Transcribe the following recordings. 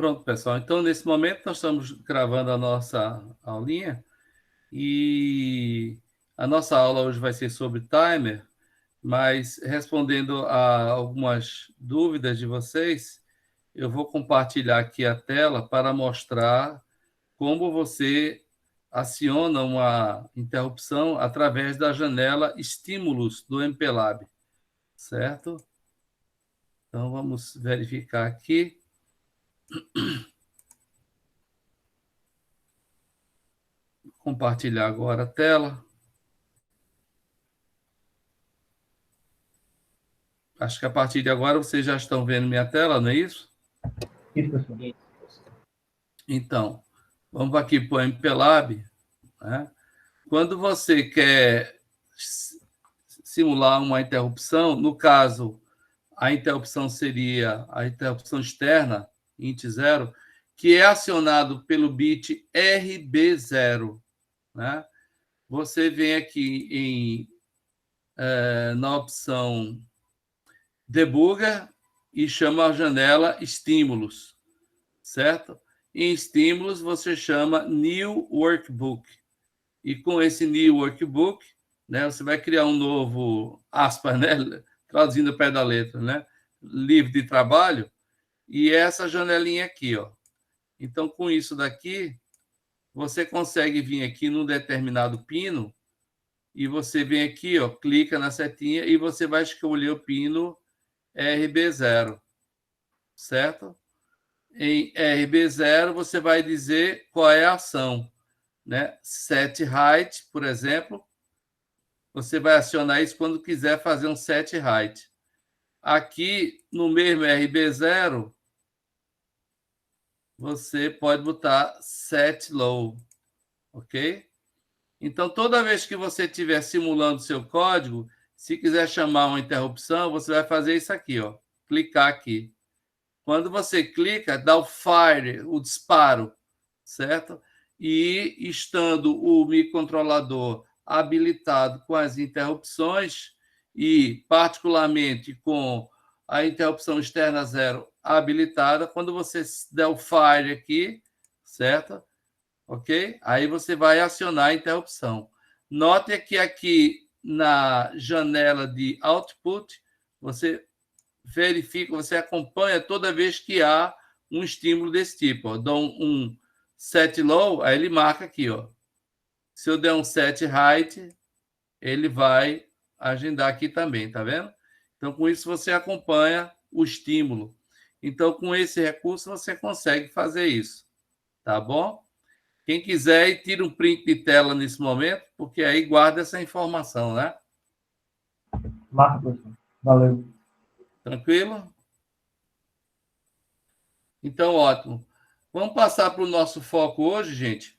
Pronto, pessoal. Então, nesse momento, nós estamos gravando a nossa aulinha e a nossa aula hoje vai ser sobre timer, mas respondendo a algumas dúvidas de vocês, eu vou compartilhar aqui a tela para mostrar como você aciona uma interrupção através da janela estímulos do MPLAB, certo? Então, vamos verificar aqui. Compartilhar agora a tela. Acho que a partir de agora vocês já estão vendo minha tela, não é isso? Isso, professor. Então, vamos aqui para o MPLAB. Né? Quando você quer simular uma interrupção, no caso, a interrupção seria a interrupção externa, int 0, que é acionado pelo bit RB0. Né? Você vem aqui na opção Debugger e chama a janela Estímulos, certo? Em Estímulos, você chama New Workbook. E com esse New Workbook, né, você vai criar um novo, aspas, né, traduzindo o pé da letra, né, livro de trabalho, e essa janelinha aqui, ó. Então, com isso daqui, você consegue vir aqui num determinado pino e você vem aqui, ó, clica na setinha e você vai escolher o pino RB0, certo? Em RB0, você vai dizer qual é a ação, né? Set height, por exemplo, você vai acionar isso quando quiser fazer um set height. Aqui, no mesmo RB0, você pode botar set low, ok? Então, toda vez que você estiver simulando seu código, se quiser chamar uma interrupção, você vai fazer isso aqui, ó, clicar aqui. Quando você clica, dá o fire, o disparo, certo? E estando o microcontrolador habilitado com as interrupções e particularmente com a interrupção externa 0 habilitada, quando você der o fire aqui, certo? Ok? Aí você vai acionar a interrupção. Note que aqui na janela de output, você verifica, você acompanha toda vez que há um estímulo desse tipo. Ó. Dou um set low, aí ele marca aqui. Ó. Se eu der um set height, ele vai agendar aqui também, tá vendo? Então, com isso, você acompanha o estímulo. Então, com esse recurso, você consegue fazer isso, tá bom? Quem quiser, tira um print de tela nesse momento, porque aí guarda essa informação, né? Massa, professor. Valeu. Tranquilo? Então, ótimo. Vamos passar para o nosso foco hoje, gente.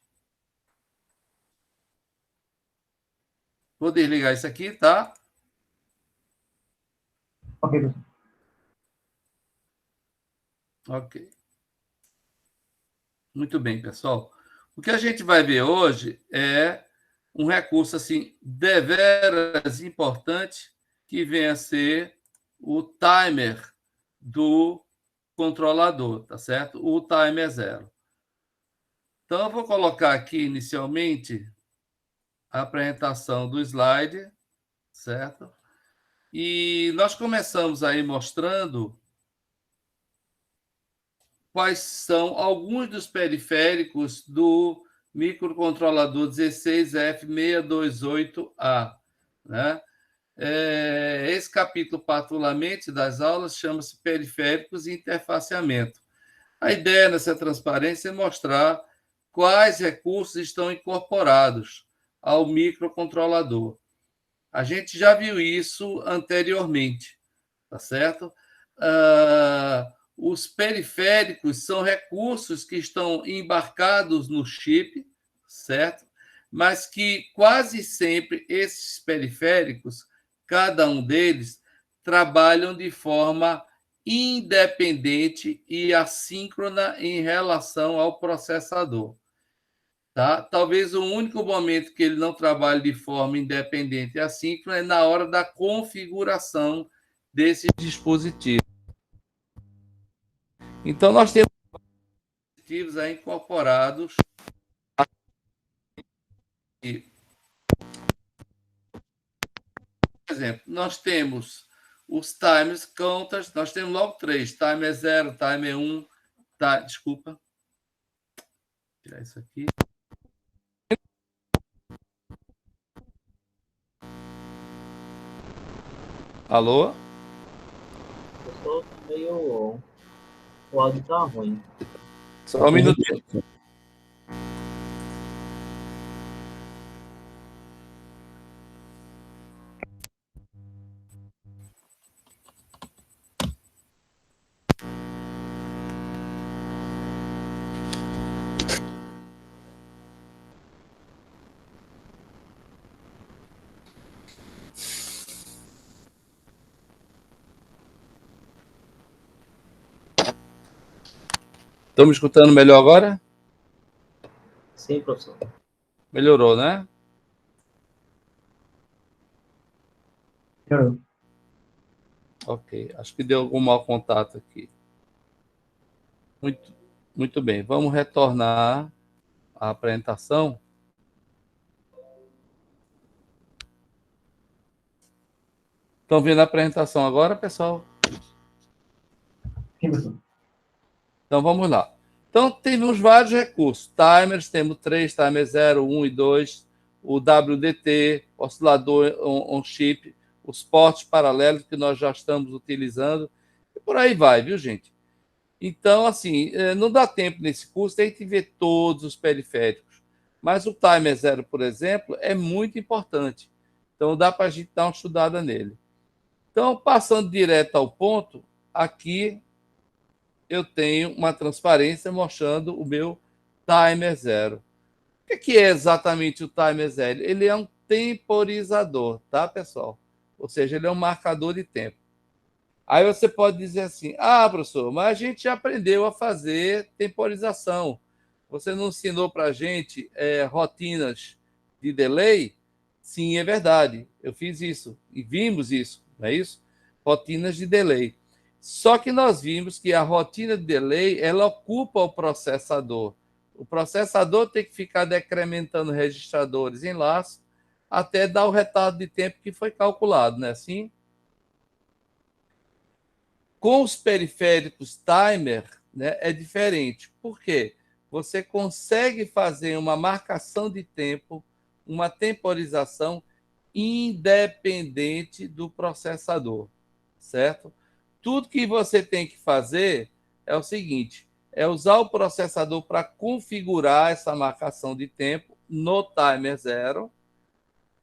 Vou desligar isso aqui, tá? Ok, professor. Ok. Muito bem, pessoal. O que a gente vai ver hoje é um recurso assim deveras importante que vem a ser o timer do controlador, tá certo? O timer 0. Então, eu vou colocar aqui inicialmente a apresentação do slide, certo? E nós começamos aí mostrando quais são alguns dos periféricos do microcontrolador 16F628A. Né? Esse capítulo, particularmente, das aulas, chama-se Periféricos e Interfaceamento. A ideia nessa transparência é mostrar quais recursos estão incorporados ao microcontrolador. A gente já viu isso anteriormente, tá certo? Os periféricos são recursos que estão embarcados no chip, certo? Mas que quase sempre esses periféricos, cada um deles, trabalham de forma independente e assíncrona em relação ao processador. Tá? Talvez o único momento que ele não trabalhe de forma independente e assíncrona é na hora da configuração desses dispositivos. Então, nós temos dispositivos aí incorporados. E, por exemplo, nós temos os timers counters, nós temos logo 3, timer 0, timer 1, desculpa, vou tirar isso aqui. Alô? Professor, tá meio... O áudio tá ruim. Só um minutinho. Estão me escutando melhor agora? Sim, professor. Melhorou, né? Melhorou. Ok, acho que deu algum mau contato aqui. Muito bem, vamos retornar à apresentação. Estão vendo a apresentação agora, pessoal? Sim, professor. Então, vamos lá. Então, temos vários recursos. Timers, temos 3, timer 0, 1 e 2, o WDT, oscilador on-chip, os portos paralelos que nós já estamos utilizando, e por aí vai, viu, gente? Então, assim, não dá tempo nesse curso, tem que ver todos os periféricos. Mas o timer 0, por exemplo, é muito importante. Então, dá para a gente dar uma estudada nele. Então, passando direto ao ponto, aqui eu tenho uma transparência mostrando o meu timer 0. O que é exatamente o timer 0? Ele é um temporizador, tá, pessoal? Ou seja, ele é um marcador de tempo. Aí você pode dizer assim: ah, professor, mas a gente já aprendeu a fazer temporização. Você não ensinou para a gente rotinas de delay? Sim, é verdade. Eu fiz isso e vimos isso, não é isso? Rotinas de delay. Só que nós vimos que a rotina de delay ela ocupa o processador. O processador tem que ficar decrementando registradores em laço até dar o retardo de tempo que foi calculado, não é assim? Com os periféricos timer, né, é diferente. Por quê? Você consegue fazer uma marcação de tempo, uma temporização independente do processador, certo? Tudo que você tem que fazer é o seguinte: é usar o processador para configurar essa marcação de tempo no timer 0,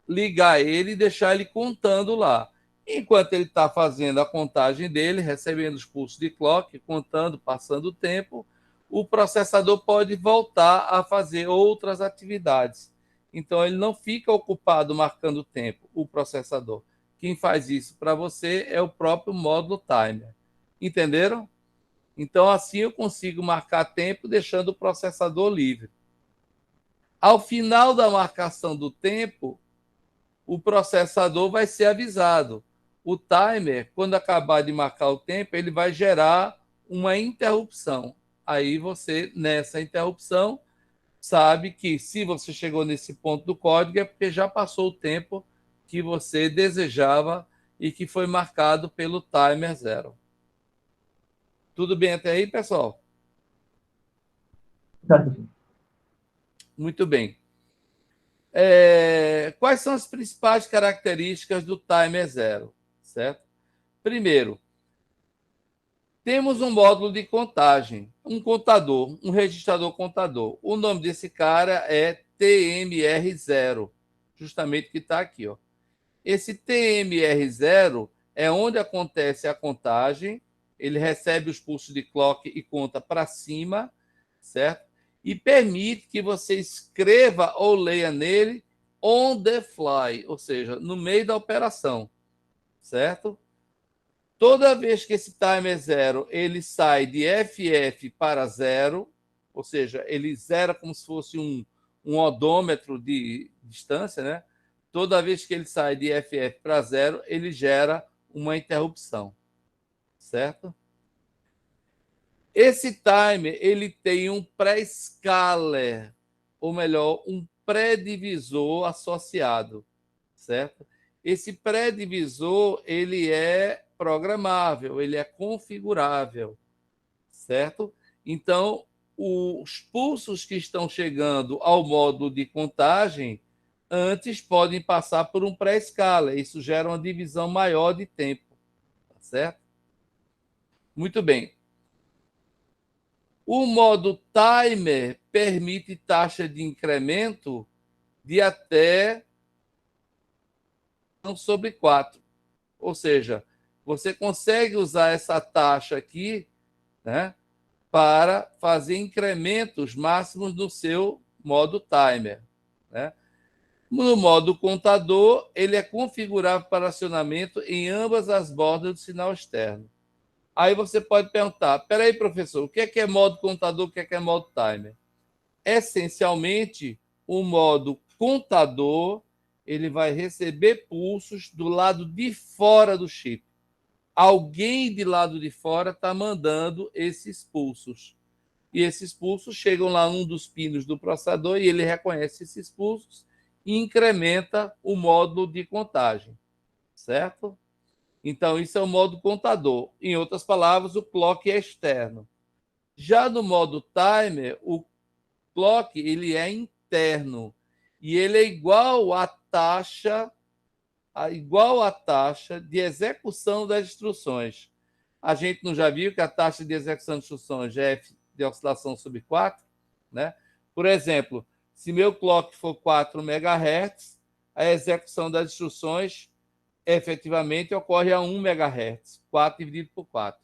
ligar ele e deixar ele contando lá. Enquanto ele está fazendo a contagem dele, recebendo os pulsos de clock, contando, passando o tempo, o processador pode voltar a fazer outras atividades. Então, ele não fica ocupado marcando o tempo, o processador. Quem faz isso para você é o próprio módulo timer. Entenderam? Então, assim eu consigo marcar tempo deixando o processador livre. Ao final da marcação do tempo, o processador vai ser avisado. O timer, quando acabar de marcar o tempo, ele vai gerar uma interrupção. Aí você, nessa interrupção, sabe que se você chegou nesse ponto do código é porque já passou o tempo que você desejava e que foi marcado pelo timer 0. Tudo bem até aí, pessoal? Certo, professor. Muito bem. Quais são as principais características do timer 0? Certo? Primeiro, temos um módulo de contagem, um contador, um registrador contador. O nome desse cara é TMR0, justamente que está aqui. Ó. Esse TMR0 é onde acontece a contagem, ele recebe os pulsos de clock e conta para cima, certo? E permite que você escreva ou leia nele on the fly, ou seja, no meio da operação, certo? Toda vez que esse timer 0 ele sai de FF para 0, ou seja, ele zera como se fosse um odômetro de distância, né? Toda vez que ele sai de FF para 0, ele gera uma interrupção, certo? Esse timer ele tem um pré-scaler, ou melhor, um pré-divisor associado, certo? Esse pré-divisor ele é programável, ele é configurável, certo? Então, os pulsos que estão chegando ao módulo de contagem antes podem passar por um pré-escala. Isso gera uma divisão maior de tempo, tá certo? Muito bem. O modo timer permite taxa de incremento de até 1/4. Ou seja, você consegue usar essa taxa aqui, né, para fazer incrementos máximos no seu modo timer, né? No modo contador, ele é configurável para acionamento em ambas as bordas do sinal externo. Aí você pode perguntar, peraí, professor, o que é modo contador, o que é modo timer? Essencialmente, o modo contador, ele vai receber pulsos do lado de fora do chip. Alguém de lado de fora está mandando esses pulsos. E esses pulsos chegam lá num dos pinos do processador e ele reconhece esses pulsos e incrementa o módulo de contagem, certo? Então, isso é o modo contador. Em outras palavras, o clock é externo. Já no modo timer, o clock ele é interno e ele é igual à taxa de execução das instruções. A gente não já viu que a taxa de execução de instruções é f de oscilação sobre 4, né? Por exemplo, se meu clock for 4 MHz, a execução das instruções efetivamente ocorre a 1 MHz, 4 dividido por 4.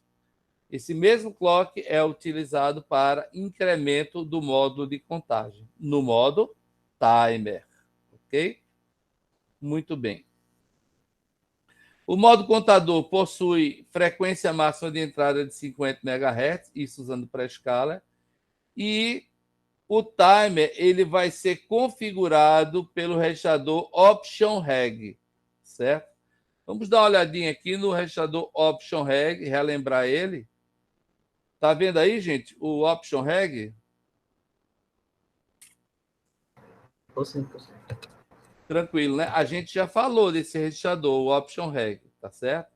Esse mesmo clock é utilizado para incremento do módulo de contagem, no modo timer, ok? Muito bem. O modo contador possui frequência máxima de entrada de 50 MHz, isso usando pré-escala, e o timer ele vai ser configurado pelo registrador Option Reg, certo? Vamos dar uma olhadinha aqui no registrador Option Reg, relembrar ele. Tá vendo aí, gente, o Option Reg? Sim. Tranquilo, né? A gente já falou desse registrador, o Option Reg, tá certo?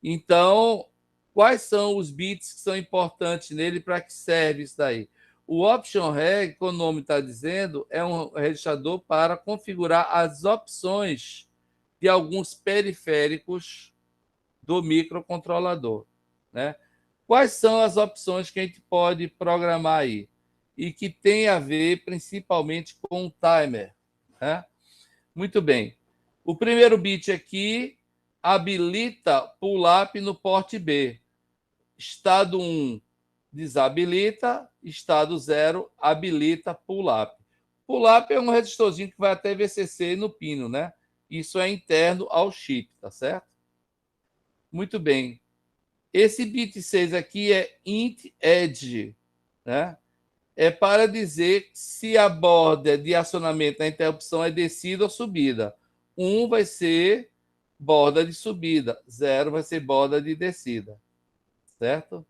Então, quais são os bits que são importantes nele, para que serve isso daí? O Option Reg, como o nome está dizendo, é um registrador para configurar as opções de alguns periféricos do microcontrolador, né? Quais são as opções que a gente pode programar aí? E que tem a ver principalmente com o timer, né? Muito bem. O primeiro bit aqui habilita pull-up no porte B. Estado 1 desabilita, estado 0 habilita pull-up. Pull-up é um resistorzinho que vai até VCC no pino, né? Isso é interno ao chip, tá certo? Muito bem. Esse bit 6 aqui é int edge, né? É para dizer se a borda de acionamento da interrupção é descida ou subida. 1 vai ser borda de subida, 0 vai ser borda de descida, certo?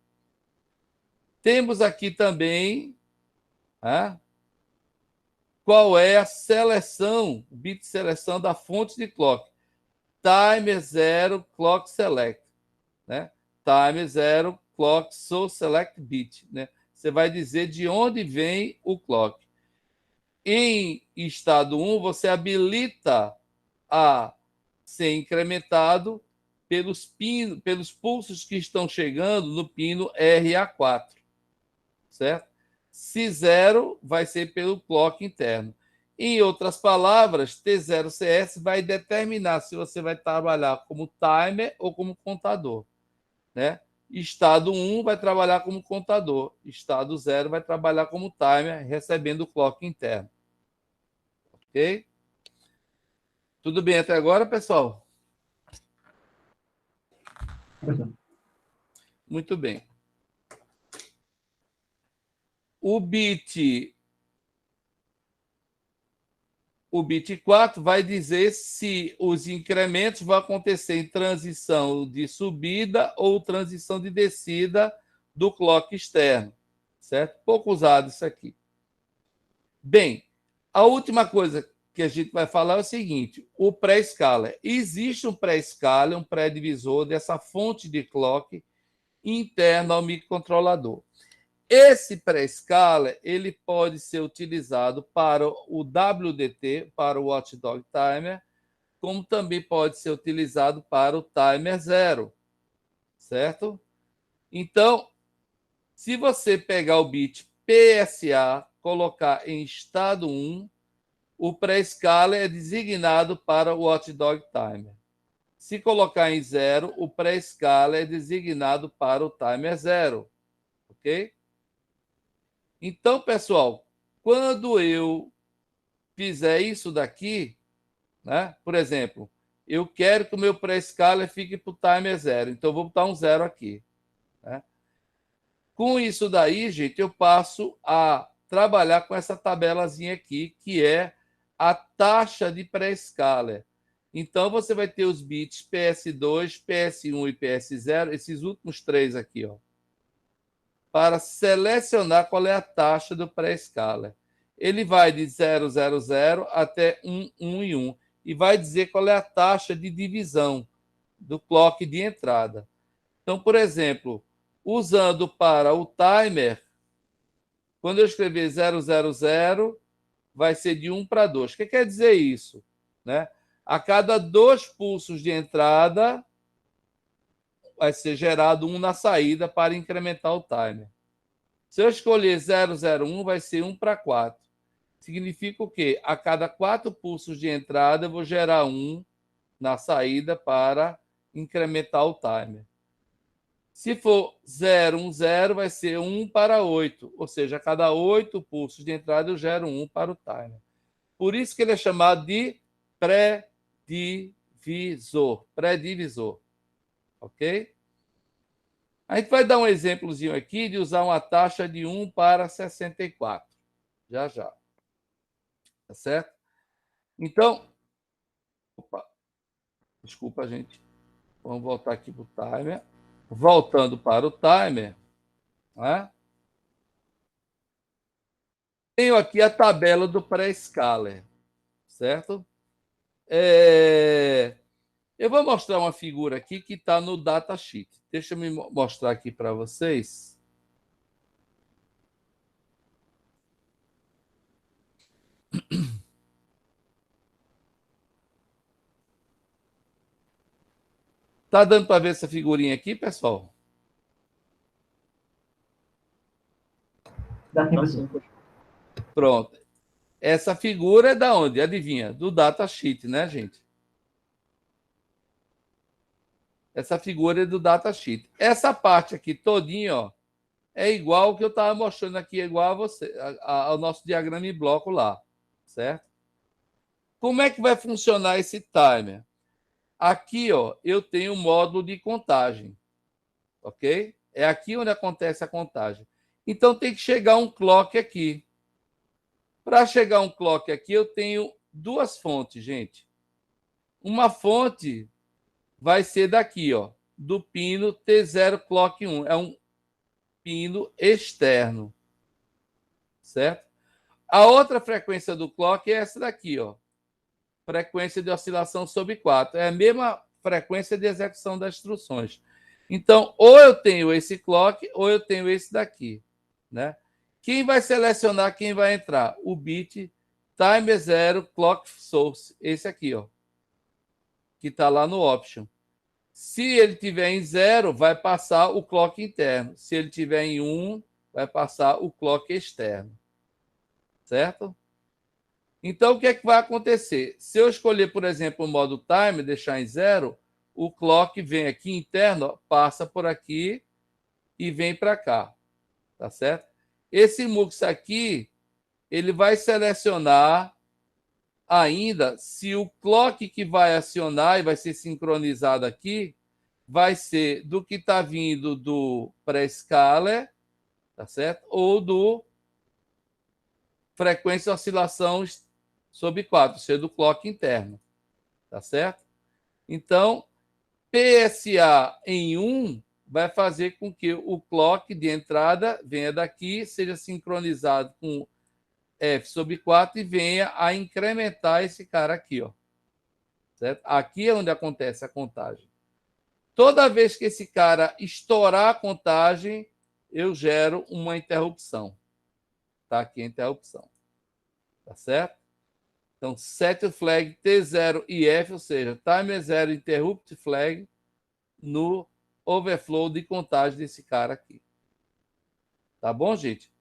Temos aqui também qual é a seleção, bit de seleção da fonte de clock. Timer 0 clock select, né? Timer 0 clock source select bit, né? Você vai dizer de onde vem o clock. Em estado 1, você habilita a ser incrementado pelos pulsos que estão chegando no pino RA4, certo? Se 0 vai ser pelo clock interno. Em outras palavras, T0CS vai determinar se você vai trabalhar como timer ou como contador, né? Estado 1 vai trabalhar como contador, estado 0 vai trabalhar como timer, recebendo o clock interno. Ok? Tudo bem até agora, pessoal? Muito bem. O bit 4 vai dizer se os incrementos vão acontecer em transição de subida ou transição de descida do clock externo, certo? Pouco usado isso aqui. Bem, a última coisa que a gente vai falar é o seguinte, o pré-scaler. Existe um pré-scaler, um pré-divisor dessa fonte de clock interno ao microcontrolador. Esse pré-scaler ele pode ser utilizado para o WDT, para o Watchdog Timer, como também pode ser utilizado para o Timer 0, certo? Então, se você pegar o bit PSA, colocar em estado 1, o pré-scaler é designado para o Watchdog Timer. Se colocar em 0, o pré-scaler é designado para o Timer 0, ok? Então, pessoal, quando eu fizer isso daqui, né? Por exemplo, eu quero que o meu pré-scaler fique para o timer 0, então eu vou botar um 0 aqui. Né? Com isso daí, gente, eu passo a trabalhar com essa tabelazinha aqui, que é a taxa de pré-scaler. Então, você vai ter os bits PS2, PS1 e PS0, esses últimos três aqui, ó, para selecionar qual é a taxa do pré-scaler. Ele vai de 000 até 111 e vai dizer qual é a taxa de divisão do clock de entrada. Então, por exemplo, usando para o timer, quando eu escrever 000, vai ser de 1 para 2. O que quer dizer isso? Né? A cada 2 pulsos de entrada, vai ser gerado 1 na saída para incrementar o timer. Se eu escolher 001, vai ser 1 para 4. Significa o quê? A cada 4 pulsos de entrada, eu vou gerar 1 na saída para incrementar o timer. Se for 010, vai ser 1 para 8. Ou seja, a cada 8 pulsos de entrada, eu gero 1 para o timer. Por isso que ele é chamado de pré-divisor. Pré-divisor. Ok? A gente vai dar um exemplozinho aqui de usar uma taxa de 1 para 64. Já, já. Tá certo? Então, opa, desculpa, gente. Vamos voltar aqui para o timer. Voltando para o timer, né? Tenho aqui a tabela do pré-scaler, certo? Eu vou mostrar uma figura aqui que está no datasheet. Deixa eu me mostrar aqui para vocês. Tá dando para ver essa figurinha aqui, pessoal? Dá sim, professor. Pronto. Essa figura é da onde? Adivinha? Do datasheet, né, gente? Essa figura é do datasheet. Essa parte aqui todinha, ó, é igual ao que eu estava mostrando aqui, é igual a você, ao nosso diagrama em bloco lá, certo? Como é que vai funcionar esse timer? Aqui, ó, eu tenho o módulo de contagem, ok? É aqui onde acontece a contagem. Então, tem que chegar um clock aqui. Para chegar um clock aqui, eu tenho duas fontes, gente. Uma fonte vai ser daqui, ó, do pino T0 clock 1. É um pino externo, certo? A outra frequência do clock é essa daqui, ó. Frequência de oscilação sobre 4. É a mesma frequência de execução das instruções. Então, ou eu tenho esse clock, ou eu tenho esse daqui, né? Quem vai selecionar quem vai entrar? O bit timer 0 clock source, esse aqui, ó, que está lá no option. Se ele tiver em 0, vai passar o clock interno. Se ele tiver em 1, vai passar o clock externo. Certo? Então, o que é que vai acontecer? Se eu escolher, por exemplo, o modo time, deixar em 0, o clock vem aqui interno, ó, passa por aqui e vem para cá. Tá certo? Esse mux aqui, ele vai selecionar ainda se o clock que vai acionar e vai ser sincronizado aqui vai ser do que está vindo do pré-scaler, tá certo? Ou do frequência de oscilação sobre 4, ser do clock interno, tá certo? Então, PSA em 1 vai fazer com que o clock de entrada venha daqui, seja sincronizado com F sobre 4 e venha a incrementar esse cara aqui, ó. Certo? Aqui é onde acontece a contagem. Toda vez que esse cara estourar a contagem, eu gero uma interrupção. Tá aqui a interrupção. Tá certo? Então, set o flag T0 e F, ou seja, timer 0 interrupt flag no overflow de contagem desse cara aqui. Tá bom, gente?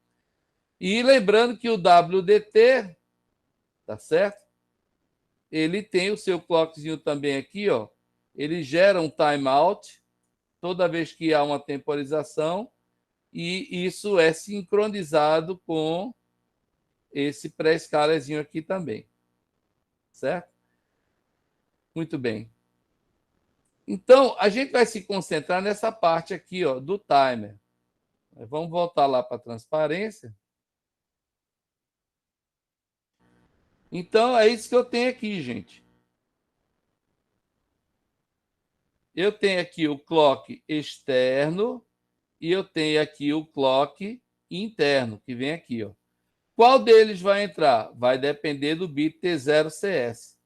E lembrando que o WDT, tá certo? Ele tem o seu clockzinho também aqui, ó. Ele gera um timeout toda vez que há uma temporização e isso é sincronizado com esse pré-escalazinho aqui também. Certo? Muito bem. Então, a gente vai se concentrar nessa parte aqui, ó, do timer. Vamos voltar lá para a transparência. Então, é isso que eu tenho aqui, gente. Eu tenho aqui o clock externo e eu tenho aqui o clock interno, que vem aqui, ó. Qual deles vai entrar? Vai depender do bit T0CS,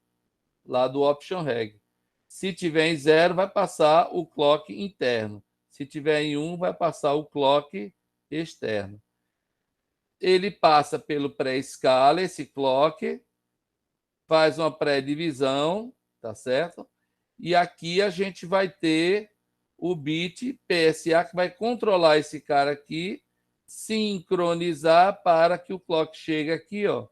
lá do option reg. Se tiver em 0, vai passar o clock interno. Se tiver em 1, vai passar o clock externo. Ele passa pelo pré-escala, esse clock, faz uma pré-divisão, tá certo? E aqui a gente vai ter o bit PSA que vai controlar esse cara aqui, sincronizar para que o clock chegue aqui, ó,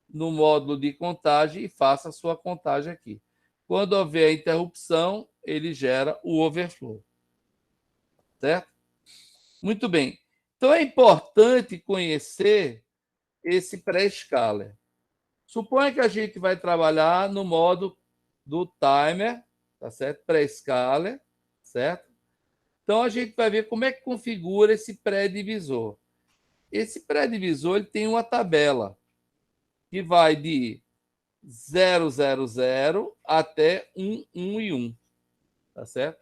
no módulo de contagem e faça a sua contagem aqui. Quando houver a interrupção, ele gera o overflow. Certo? Muito bem. Então, é importante conhecer esse pré-scaler. Suponha que a gente vai trabalhar no modo do timer, tá certo? Pré-scaler, certo? Então, a gente vai ver como é que configura esse pré-divisor. Esse pré-divisor ele tem uma tabela que vai de 000 até 1, 1 e 1. Tá certo?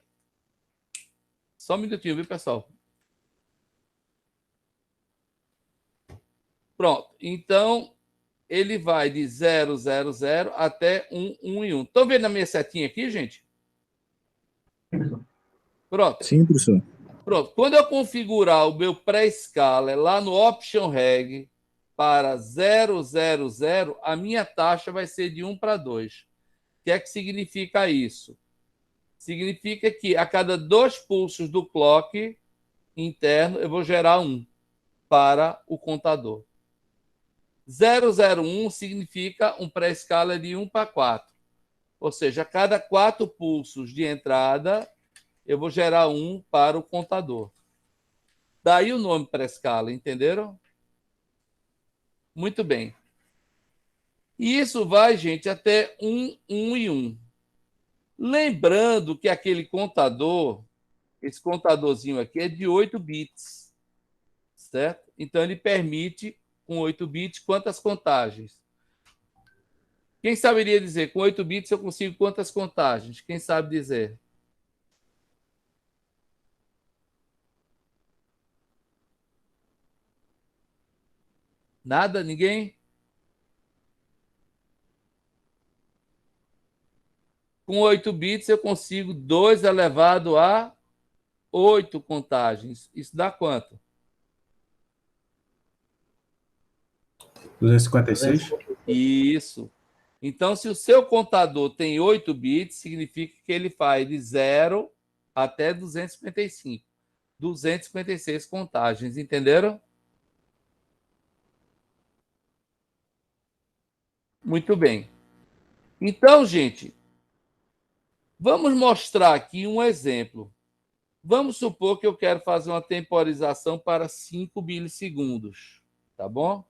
Só um minutinho, viu, pessoal? Pronto. Então, ele vai de 000 até 1, 1 e 1. Estão vendo a minha setinha aqui, gente? Pronto. Sim, professor. Pronto. Quando eu configurar o meu pré-scaler lá no option reg para 000, a minha taxa vai ser de 1 para 2. O que é que significa isso? Significa que a cada 2 pulsos do clock interno, eu vou gerar 1 para o contador. 001 significa um pré-escala de 1 para 4. Ou seja, a cada 4 pulsos de entrada, eu vou gerar 1 para o contador. Daí o nome pré-escala, entenderam? Muito bem. E isso vai, gente, até 1, 1 e 1. Lembrando que aquele contador, esse contadorzinho aqui é de 8 bits, certo? Então, ele permite, com 8 bits, quantas contagens? Quem saberia dizer, com 8 bits eu consigo quantas contagens? Quem sabe dizer? Nada? Ninguém? Com 8 bits eu consigo 2 elevado a 8 contagens. Isso dá quanto? 256? Isso. Então, se o seu contador tem 8 bits, significa que ele faz de 0 até 255. 256 contagens, entenderam? Muito bem. Então, gente, vamos mostrar aqui um exemplo. Vamos supor que eu quero fazer uma temporização para 5 milissegundos, tá bom?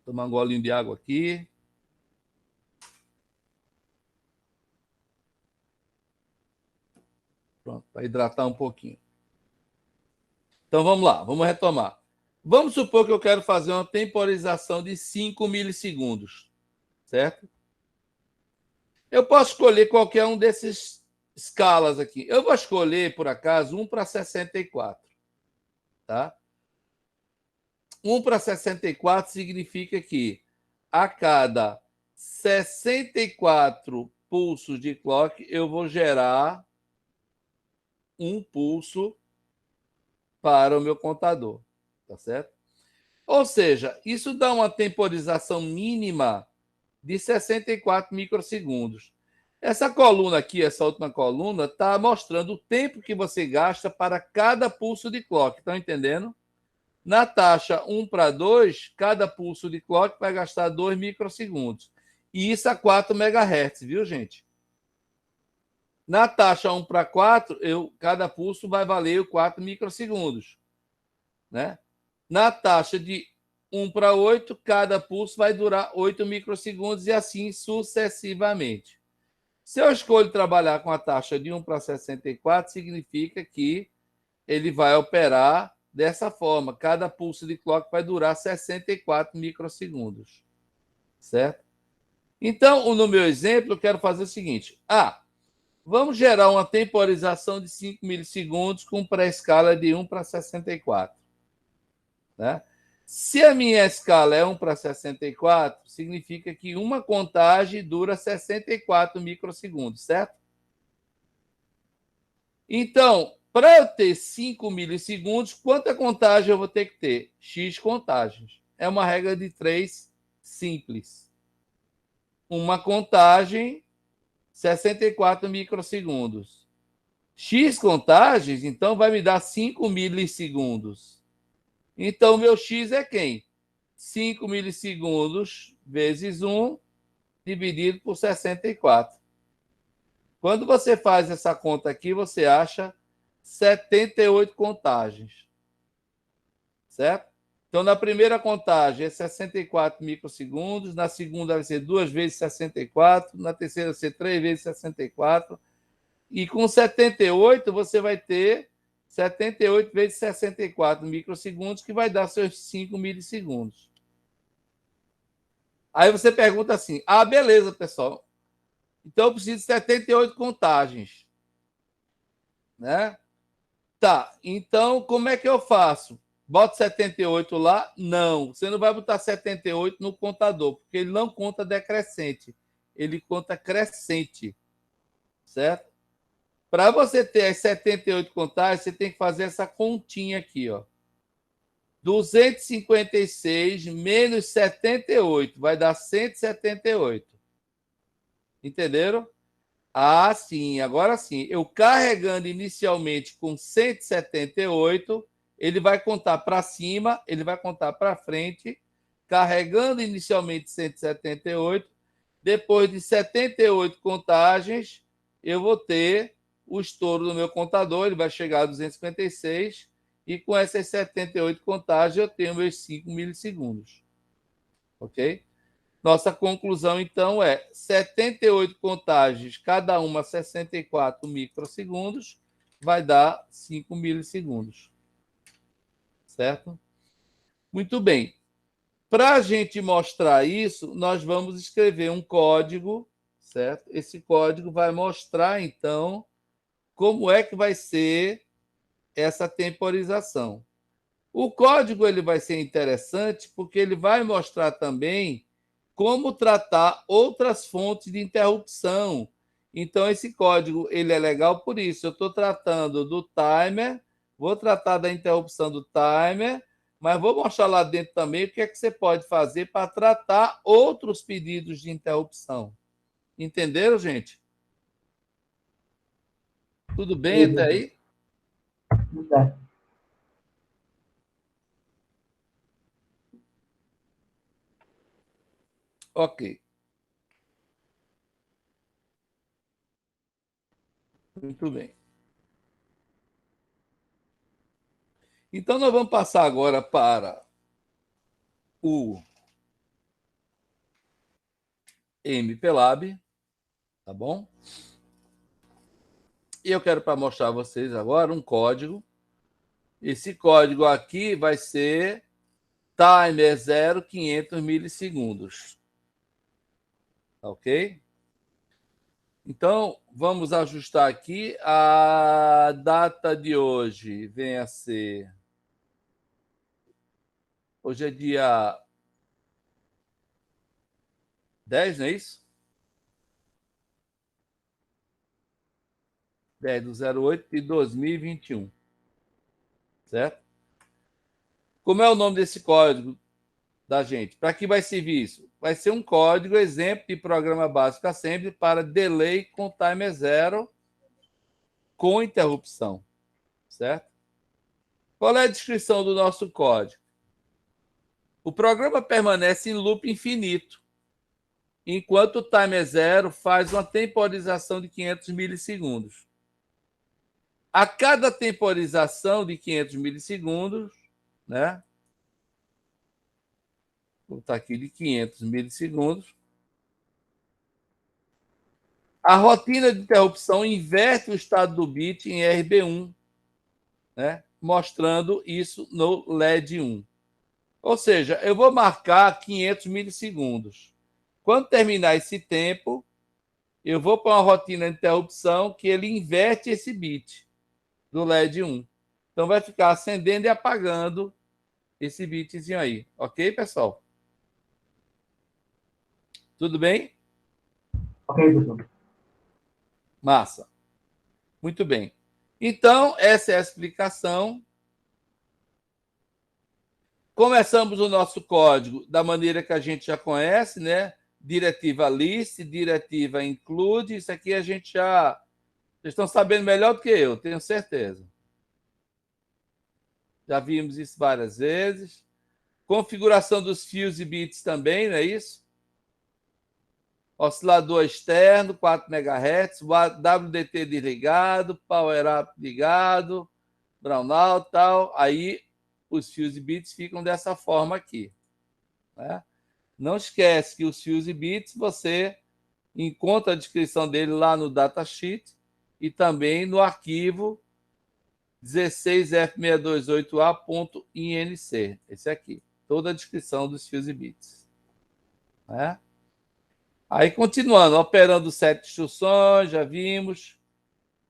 Tomar um golinho de água aqui. Pronto, para hidratar um pouquinho. Então, vamos lá, vamos retomar. Vamos supor que eu quero fazer uma temporização de 5 milissegundos, certo? Eu posso escolher qualquer um desses escalas aqui. Eu vou escolher, por acaso, 1 para 64. Tá? 1 para 64 significa que a cada 64 pulsos de clock, eu vou gerar um pulso para o meu contador. Tá certo? Ou seja, isso dá uma temporização mínima de 64 microsegundos. Essa coluna aqui, essa última coluna, está mostrando o tempo que você gasta para cada pulso de clock. Estão entendendo? Na taxa 1 para 2, cada pulso de clock vai gastar 2 microsegundos. E isso a 4 MHz, viu, gente? Na taxa 1 para 4, cada pulso vai valer 4 microsegundos. Né? Na taxa de 1 para 8, cada pulso vai durar 8 microsegundos e assim sucessivamente. Se eu escolho trabalhar com a taxa de 1 para 64, significa que ele vai operar dessa forma. Cada pulso de clock vai durar 64 microsegundos. Certo? Então, no meu exemplo, eu quero fazer o seguinte. Vamos gerar uma temporização de 5 milissegundos com pré-escala de 1 para 64. Né? Se a minha escala é 1 para 64, significa que uma contagem dura 64 microsegundos, certo? Então, para eu ter 5 milissegundos, quanta contagem eu vou ter que ter? X contagens. É uma regra de 3 simples. Uma contagem, 64 microsegundos. X contagens, então, vai me dar 5 milissegundos. Então, meu X é quem? 5 milissegundos vezes 1 dividido por 64. Quando você faz essa conta aqui, você acha 78 contagens. Certo? Então, na primeira contagem é 64 microsegundos, na segunda vai ser 2 vezes 64, na terceira vai ser 3 vezes 64, e com 78 você vai ter 78 vezes 64 microsegundos, que vai dar seus 5 milissegundos. Aí você pergunta assim, beleza, pessoal. Então eu preciso de 78 contagens. Né? Tá, então como é que eu faço? Boto 78 lá? Não, você não vai botar 78 no contador, porque ele não conta decrescente, ele conta crescente. Certo? Para você ter as 78 contagens, você tem que fazer essa continha aqui, ó. 256 menos 78 vai dar 178. Entenderam? Sim, agora sim. Eu carregando inicialmente com 178, ele vai contar para cima, ele vai contar para frente, carregando inicialmente 178. Depois de 78 contagens, eu vou ter o estouro do meu contador, ele vai chegar a 256, e com essas 78 contagens eu tenho meus 5 milissegundos. Ok? Nossa conclusão, então, é 78 contagens, cada uma 64 microsegundos, vai dar 5 milissegundos. Certo? Muito bem. Para a gente mostrar isso, nós vamos escrever um código, certo? Esse código vai mostrar, então, como é que vai ser essa temporização. O código ele vai ser interessante porque ele vai mostrar também como tratar outras fontes de interrupção. Então, esse código ele é legal por isso. Eu estou tratando do timer, vou tratar da interrupção do timer, mas vou mostrar lá dentro também o que é que você pode fazer para tratar outros pedidos de interrupção. Entenderam, gente? Tudo bem até aí? Tá. Ok. Muito bem. Então, nós vamos passar agora para o MPLAB, tá bom? E eu quero para mostrar a vocês agora um código. Esse código aqui vai ser timer 0,500 milissegundos. Ok? Então, vamos ajustar aqui. A data de hoje vem a ser... Hoje é dia 10, não é isso? 10/08 de 2021. Certo? Como é o nome desse código da gente? Para que vai servir isso? Vai ser um código exemplo de programa básico assembly para delay com timer zero com interrupção. Certo? Qual é a descrição do nosso código? O programa permanece em loop infinito, enquanto o timer zero faz uma temporização de 500 milissegundos. A cada temporização de 500 milissegundos, né? Vou botar aqui de 500 milissegundos, a rotina de interrupção inverte o estado do bit em RB1, né? Mostrando isso no LED 1. Ou seja, eu vou marcar 500 milissegundos. Quando terminar esse tempo, eu vou para uma rotina de interrupção que ele inverte esse bit do LED 1. Então, vai ficar acendendo e apagando esse bitzinho aí. Ok, pessoal? Tudo bem? Ok, professor. Massa. Muito bem. Então, essa é a explicação. Começamos o nosso código da maneira que a gente já conhece, né? Diretiva list, diretiva include. Isso aqui a gente já... Vocês estão sabendo melhor do que eu, tenho certeza. Já vimos isso várias vezes. Configuração dos fios e bits também, não é isso? Oscilador externo, 4 MHz, WDT desligado, Power Up ligado, brownout, tal. Aí os fios e bits ficam dessa forma aqui. Né? Não esquece que os fios e bits você encontra a descrição dele lá no datasheet e também no arquivo 16F628A.inc. Esse aqui. Toda a descrição dos fios e bits. Né? Aí, continuando, operando set de instruções, já vimos.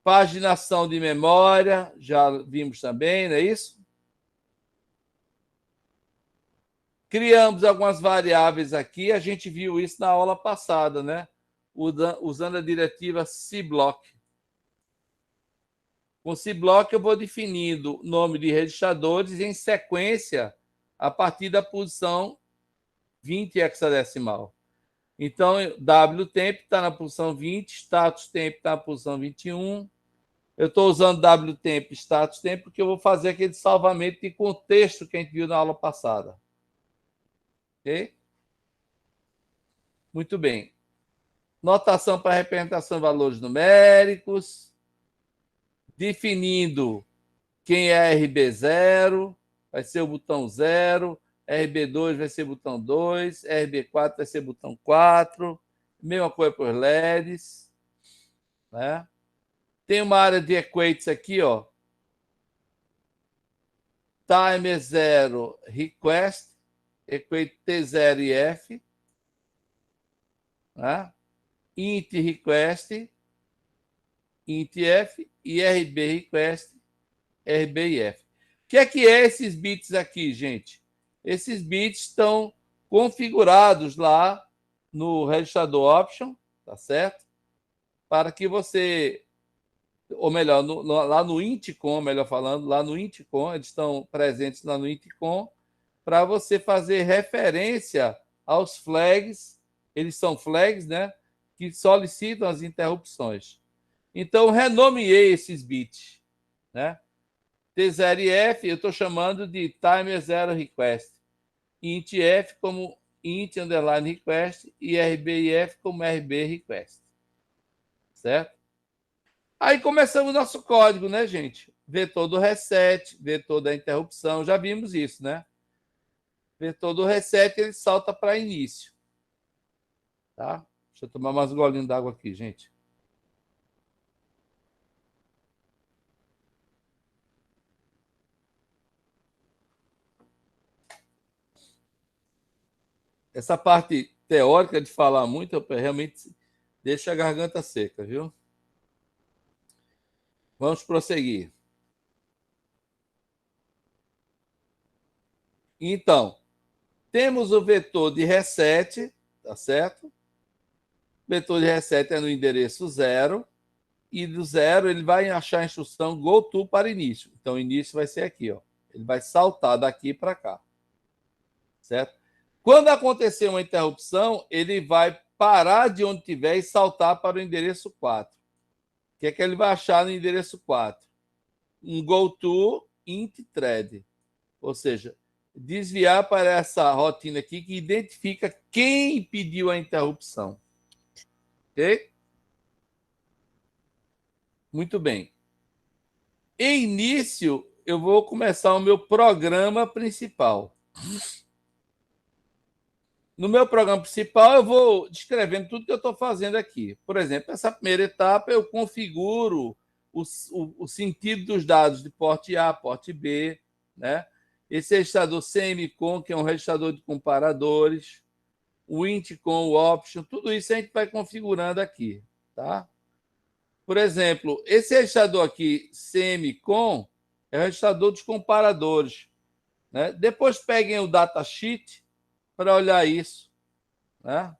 Paginação de memória, já vimos também, não é isso? Criamos algumas variáveis aqui, a gente viu isso na aula passada, né? Usando a diretiva cblock. Com cblock eu vou definindo nome de registradores em sequência a partir da posição 20 hexadecimal. Então, wtemp está na posição 20, status temp está na posição 21. Eu estou usando wtemp status temp porque eu vou fazer aquele salvamento de contexto que a gente viu na aula passada. Ok? Muito bem. Notação para representação de valores numéricos. Definindo quem é RB0, vai ser o botão 0. RB2 vai ser botão 2. RB4 vai ser botão 4. Mesma coisa para os LEDs. Né? Tem uma área de equates aqui, ó. Timer 0 request, equate T0 e F. Né? Int request, int F e RB request, RB e F. O que é esses bits aqui, gente? Esses bits estão configurados lá no registrador option, tá certo? Para que você, ou melhor, lá no intcom, melhor falando, lá no intcom, eles estão presentes lá no intcom, para você fazer referência aos flags, eles são flags, né, que solicitam as interrupções. Então, renomeei esses bits, né? T0 e F, eu estou chamando de timer 0 request. Int F como int underline request e RB e F como RB request. Certo? Aí começamos o nosso código, né, gente? Vetor do reset, vetor da interrupção, já vimos isso, né? Vetor do reset, ele salta para início. Tá? Deixa eu tomar mais um golinho d'água aqui, gente. Essa parte teórica de falar muito, eu realmente Deixa a garganta seca, viu? Vamos prosseguir. Então, temos o vetor de reset, tá certo? O vetor de reset é no endereço 0, e do 0 ele vai achar a instrução go to para início. Então, o início vai ser aqui, ó. Ele vai saltar daqui para cá, certo? Quando acontecer uma interrupção, ele vai parar de onde estiver e saltar para o endereço 4. O que é que ele vai achar no endereço 4? Um go to int thread, ou seja, desviar para essa rotina aqui que identifica quem pediu a interrupção. Ok? Muito bem. Em início, eu vou começar o meu programa principal. No meu programa principal, eu vou descrevendo tudo que eu estou fazendo aqui. Por exemplo, essa primeira etapa eu configuro o sentido dos dados de porte A, porte B, né? Esse registrador semicon, que é um registrador de comparadores, o int com o option, tudo isso a gente vai configurando aqui, tá? Por exemplo, esse registrador aqui, semicon, é o registrador dos comparadores, né? Depois peguem o datasheet para olhar isso, né?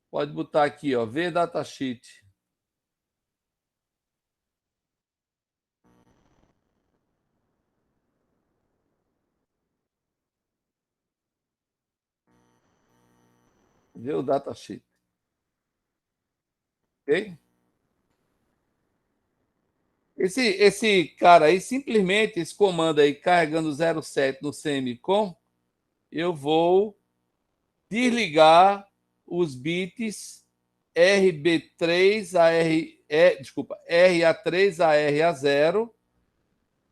Pode botar aqui, ó, ver datasheet. Ver o datasheet. Ok? Esse cara aí, simplesmente, esse comando aí, carregando 07 no semicon, eu vou desligar os bits RB3 a desculpa, RA3 a RA0,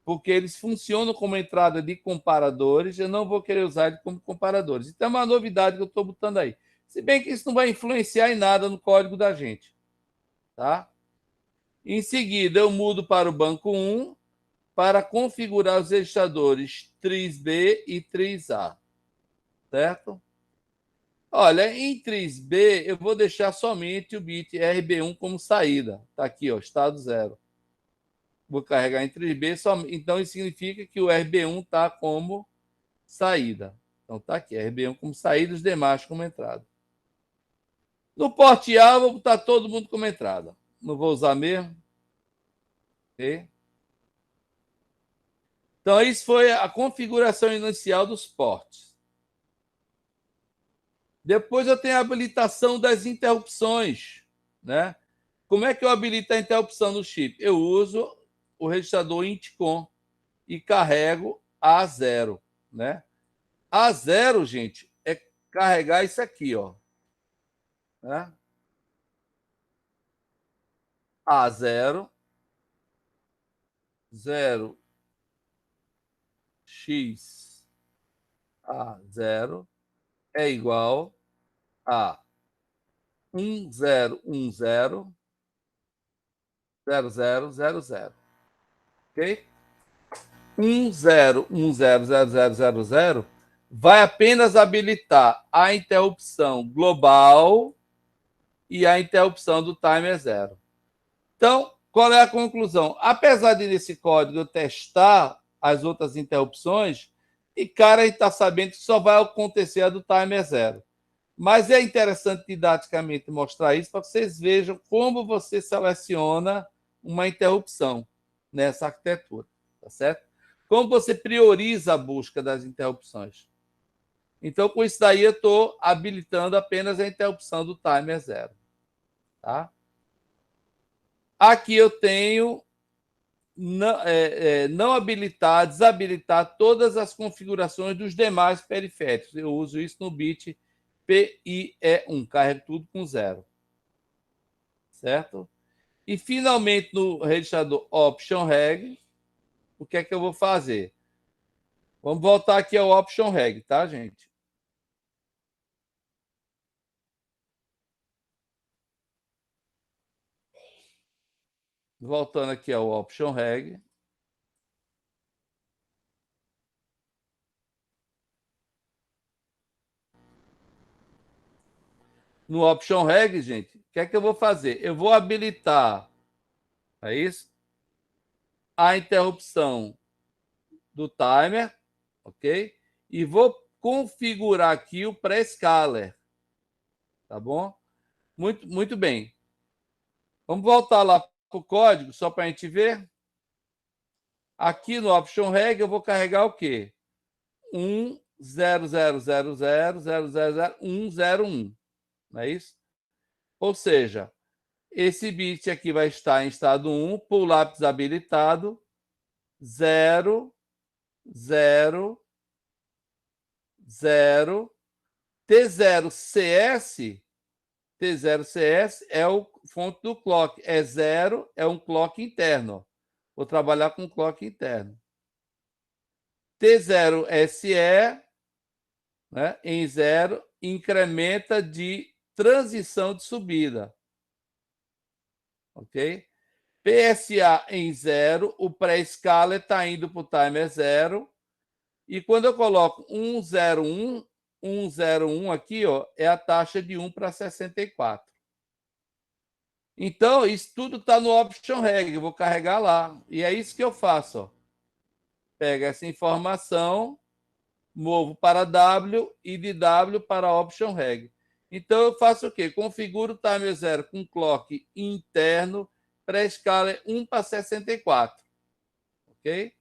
porque eles funcionam como entrada de comparadores, eu não vou querer usar eles como comparadores. Então é uma novidade que eu estou botando aí. Se bem que isso não vai influenciar em nada no código da gente. Tá? Em seguida, eu mudo para o banco 1 para configurar os registradores 3B e 3A. Certo? Olha, em 3B, eu vou deixar somente o bit RB1 como saída. Está aqui, ó, estado 0. Vou carregar em 3B, então isso significa que o RB1 está como saída. Então está aqui, RB1 como saída, os demais como entrada. No porte A, eu vou botar todo mundo como entrada. Não vou usar mesmo. Okay? Então, isso foi a configuração inicial dos portes. Depois eu tenho a habilitação das interrupções, né? Como é que eu habilito a interrupção no chip? Eu uso o registrador intcon e carrego A0, né? A0, gente, é carregar isso aqui, ó. Né? A0, 0, x, A0 é igual a 1010 0000. Ok? 10100000 vai apenas habilitar a interrupção global e a interrupção do timer zero. Então, qual é a conclusão? Apesar de nesse código eu testar as outras interrupções, e cara está sabendo que só vai acontecer a do timer zero. Mas é interessante didaticamente mostrar isso para que vocês vejam como você seleciona uma interrupção nessa arquitetura, tá certo? Como você prioriza a busca das interrupções. Então, com isso daí, eu estou habilitando apenas a interrupção do timer zero. Tá? Aqui eu tenho não habilitar, desabilitar todas as configurações dos demais periféricos. Eu uso isso no bit PIE1, carrego tudo com 0. Certo? E, finalmente, no registrador Option Reg, o que é que eu vou fazer? Vamos voltar aqui ao Option Reg, tá, gente? Voltando aqui ao Option Reg. no Option Reg, gente, o que é que eu vou fazer? Eu vou habilitar, é isso? A interrupção do timer, ok? E vou configurar aqui o pré-scaler, tá bom? Muito bem. Vamos voltar lá para o código, só para a gente ver. Aqui no Option Reg, eu vou carregar o quê? 10000000101, não é isso? Ou seja, esse bit aqui vai estar em estado 1, por lápis habilitado, 0, 0, 0, T0CS, T0CS é o fonte do clock, é 0, é um clock interno. Vou trabalhar com clock interno. T0SE, né, em 0, incrementa de transição de subida. Ok? PSA em 0, o pré-escala está indo para o timer 0. E quando eu coloco 101, 101 aqui, ó, é a taxa de 1 para 64. Então, isso tudo está no Option Reg. Eu vou carregar lá. E é isso que eu faço. Ó. Pego essa informação, movo para W e de W para Option Reg. Então, eu faço o quê? Configuro o timer 0 com clock interno, pré-escala 1 para 64. Ok?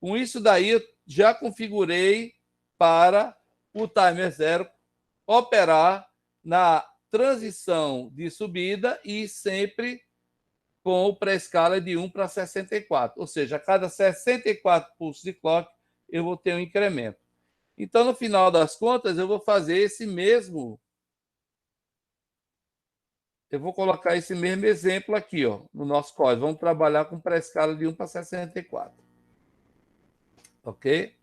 Com isso daí, eu já configurei para o timer 0 operar na transição de subida e sempre com o pré-escala de 1 para 64. Ou seja, a cada 64 pulsos de clock, eu vou ter um incremento. Então, no final das contas, eu vou fazer esse mesmo. Eu vou colocar esse mesmo exemplo aqui, ó, no nosso código. Vamos trabalhar com pré-escala de 1 para 64. Ok?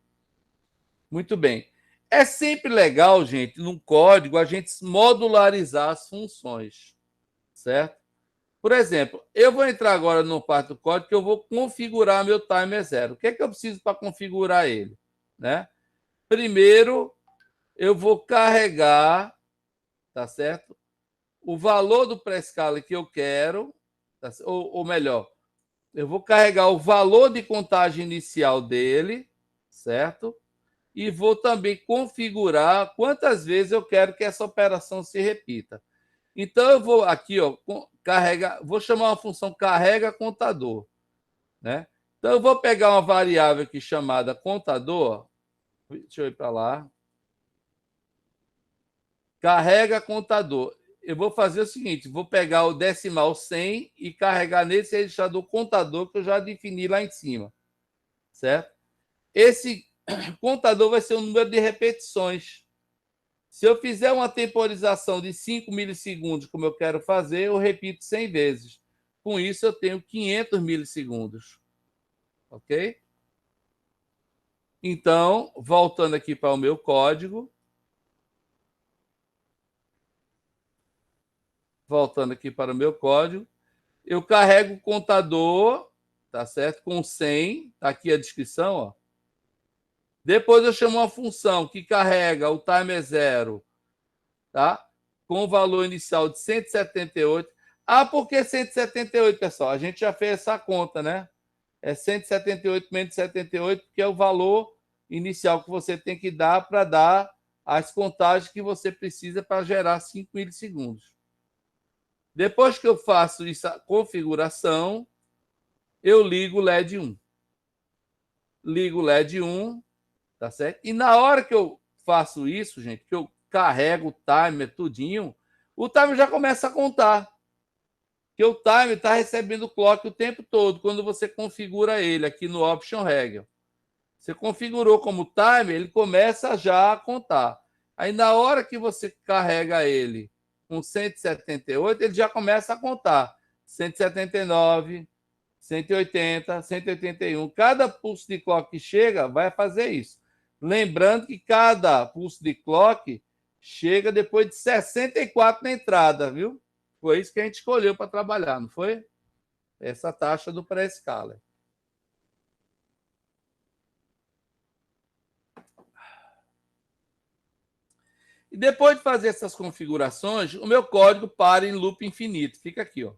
Muito bem. É sempre legal, gente, num código, a gente modularizar as funções, certo? Por exemplo, eu vou entrar agora no parte do código que eu vou configurar meu timer 0. O que é que eu preciso para configurar ele? Né? Primeiro, eu vou carregar, tá certo? O valor do pré-escala que eu quero, tá? ou melhor, eu vou carregar o valor de contagem inicial dele, certo? E vou também configurar quantas vezes eu quero que essa operação se repita. Então, eu vou aqui, ó, vou chamar uma função carrega contador. Né? Então, eu vou pegar uma variável aqui chamada contador. Deixa eu ir para lá. Carrega contador. Eu vou fazer o seguinte: vou pegar o decimal 100 e carregar nesse registrador contador que eu já defini lá em cima. Certo? Esse contador vai ser o número de repetições. Se eu fizer uma temporização de 5 milissegundos, como eu quero fazer, eu repito 100 vezes. Com isso, eu tenho 500 milissegundos. Ok? Então, voltando aqui para o meu código. Voltando aqui para o meu código. Eu carrego o contador, tá certo? Com 100. Está aqui a descrição, ó. Depois eu chamo uma função que carrega o timer 0, tá? Com o valor inicial de 178. Ah, por que 178, pessoal? A gente já fez essa conta, né? É 178 menos 78, que é o valor inicial que você tem que dar para dar as contagens que você precisa para gerar 5 milissegundos. Depois que eu faço essa configuração, eu ligo o LED 1. Ligo o LED 1, tá certo? E na hora que eu faço isso, gente, que eu carrego o timer tudinho, o timer já começa a contar. Porque o timer está recebendo o clock o tempo todo, quando você configura ele aqui no Option Reg. Você configurou como timer, ele começa já a contar. Aí, na hora que você carrega ele com 178, ele já começa a contar. 179, 180, 181. Cada pulso de clock que chega vai fazer isso. Lembrando que cada pulso de clock chega depois de 64 na entrada, viu? Foi isso que a gente escolheu para trabalhar, não foi? Essa taxa do pré-escala. E depois de fazer essas configurações, o meu código para em loop infinito. Fica aqui, ó.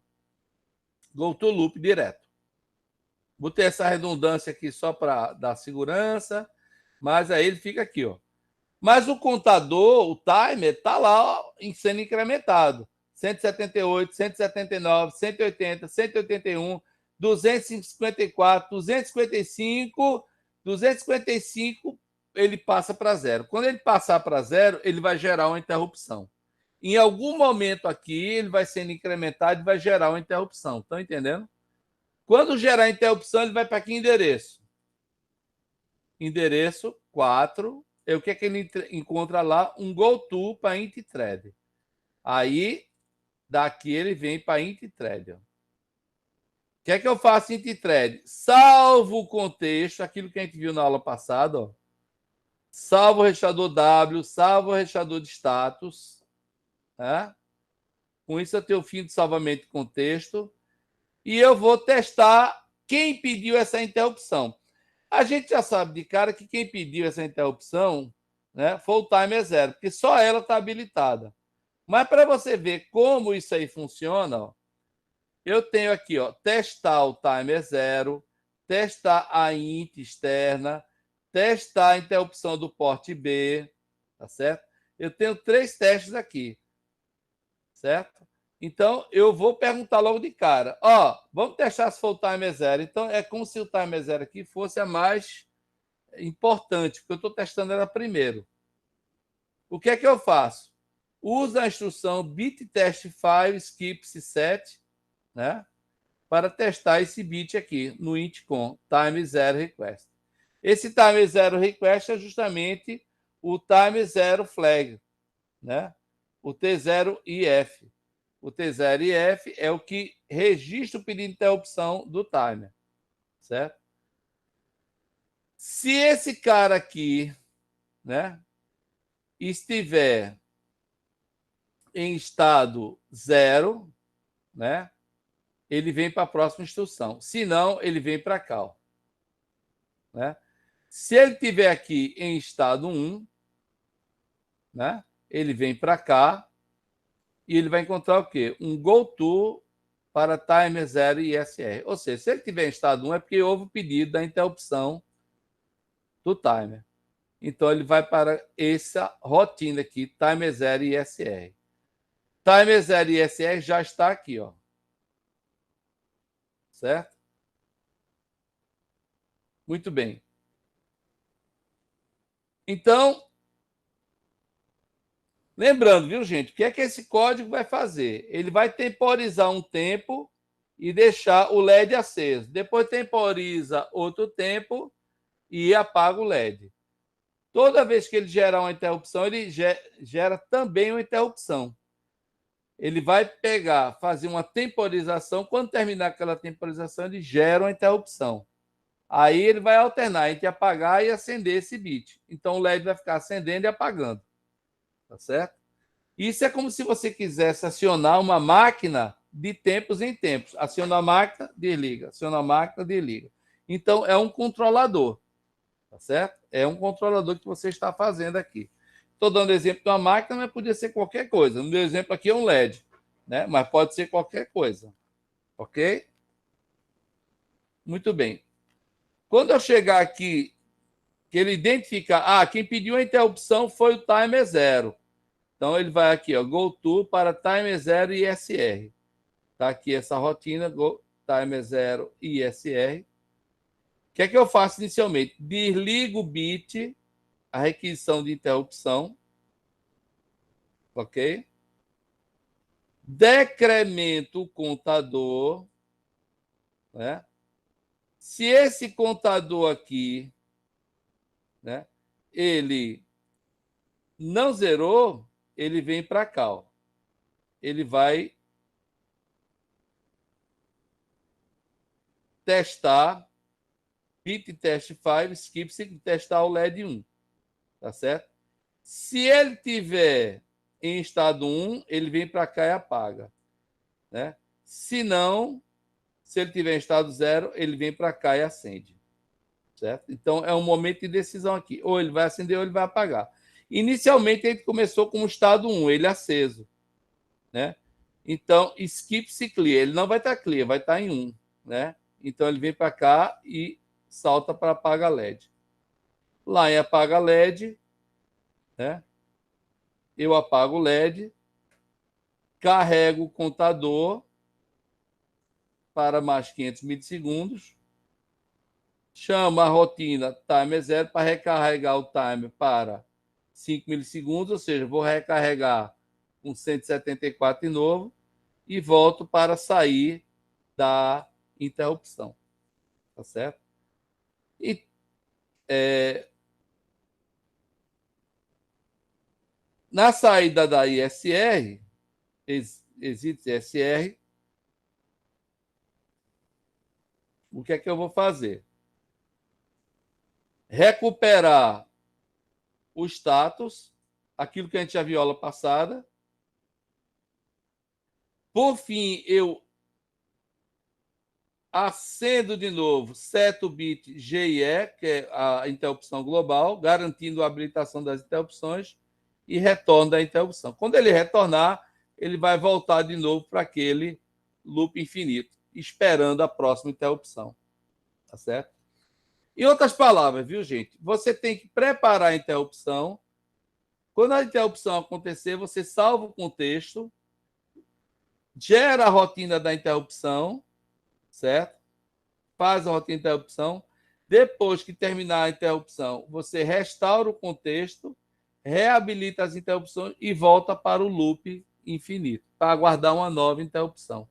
Go to loop direto. Botei essa redundância aqui só para dar segurança, mas aí ele fica aqui, ó. Mas o contador, o timer, está lá ó, sendo incrementado. 178, 179, 180, 181, 254, 255, 255, ele passa para zero. Quando ele passar para zero, ele vai gerar uma interrupção. Em algum momento aqui, ele vai sendo incrementado e vai gerar uma interrupção. Estão entendendo? Quando gerar interrupção, ele vai para que endereço? Endereço 4. O que é que ele encontra lá? Um goto para int-thread. Aí, daqui ele vem para int-thread. O que é que eu faço int-thread? Salvo o contexto, aquilo que a gente viu na aula passada. Ó. Salvo o restaurador W, salvo o restaurador de status. Né? Com isso, eu tenho o fim de salvamento de contexto. E eu vou testar quem pediu essa interrupção. A gente já sabe de cara que quem pediu essa interrupção, né, foi o timer zero, porque só ela está habilitada. Mas para você ver como isso aí funciona, ó, eu tenho aqui, ó, testar o timer zero, testar a int externa, testar a interrupção do porte B, tá certo? Eu tenho 3 testes aqui, certo? Então, eu vou perguntar logo de cara. Ó, vamos testar se for o timer zero. Então, é como se o timer zero aqui fosse a mais importante, porque eu estou testando ela primeiro. O que é que eu faço? Usa a instrução bit test file skips set, né? Para testar esse bit aqui no intcom, time zero request. Esse time zero request é justamente o time zero flag, né? O T0IF. O T0IF é o que registra o pedido de interrupção do timer, certo? Se esse cara aqui, né, estiver em estado 0, né, ele vem para a próxima instrução. Se não, ele vem para cá. Ó, né? Se ele estiver aqui em estado 1, né, ele vem para cá e ele vai encontrar o quê? Um goto para timer 0 ISR. Ou seja, se ele estiver em estado 1, é porque houve o pedido da interrupção do timer. Então, ele vai para essa rotina aqui, timer 0 ISR. Timer 0 ISR já está aqui, ó. Certo? Muito bem. Então, lembrando, viu, gente? O que é que esse código vai fazer? Ele vai temporizar um tempo e deixar o LED aceso. Depois temporiza outro tempo e apaga o LED. Toda vez que ele gerar uma interrupção, ele gera também uma interrupção. Ele vai pegar, fazer uma temporização. Quando terminar aquela temporização, ele gera uma interrupção. Aí ele vai alternar entre apagar e acender esse bit. Então o LED vai ficar acendendo e apagando. Tá certo? Isso é como se você quisesse acionar uma máquina de tempos em tempos. Aciona a máquina, desliga. Aciona a máquina, desliga. Então é um controlador. Tá certo? É um controlador que você está fazendo aqui. Estou dando exemplo de uma máquina, mas podia ser qualquer coisa. O meu exemplo aqui é um LED, né? Mas pode ser qualquer coisa. Ok? Muito bem. Quando eu chegar aqui, que ele identificar, quem pediu a interrupção foi o timer 0. Então ele vai aqui, ó, goto para timer 0 ISR. Tá aqui essa rotina, timer 0 ISR. O que é que eu faço inicialmente? Desligo o bit, a requisição de interrupção, ok? Decremento o contador, né? Se esse contador aqui, né, ele não zerou, ele vem para cá, ó. Ele vai testar bit test 5 skip testar o LED 1, tá certo? Se ele tiver em estado 1, ele vem para cá e apaga, né? Se não, se ele tiver em estado 0, ele vem para cá e acende, certo? Então é um momento de decisão aqui, ou ele vai acender ou ele vai apagar. Inicialmente, ele começou como estado 1, ele aceso, né? Então, skip se clear. Ele não vai estar clear, vai estar em 1, né? Então, ele vem para cá e salta para apaga LED. Lá em apaga LED, né? Eu apago o LED, carrego o contador para mais 500 milissegundos, chamo a rotina timer 0 para recarregar o timer para 5 milissegundos, ou seja, vou recarregar com 174 de novo e volto para sair da interrupção. Tá certo? E na saída da ISR, exit ISR, o que é que eu vou fazer? Recuperar o status, aquilo que a gente já viu aula passada. Por fim, eu acendo de novo, seto o bit GIE, que é a interrupção global, garantindo a habilitação das interrupções, e retorno da interrupção. Quando ele retornar, ele vai voltar de novo para aquele loop infinito, esperando a próxima interrupção. Tá certo? Em outras palavras, viu, gente? Você tem que preparar a interrupção. Quando a interrupção acontecer, você salva o contexto, gera a rotina da interrupção, certo? Faz a rotina de interrupção. Depois que terminar a interrupção, você restaura o contexto, reabilita as interrupções e volta para o loop infinito, para aguardar uma nova interrupção.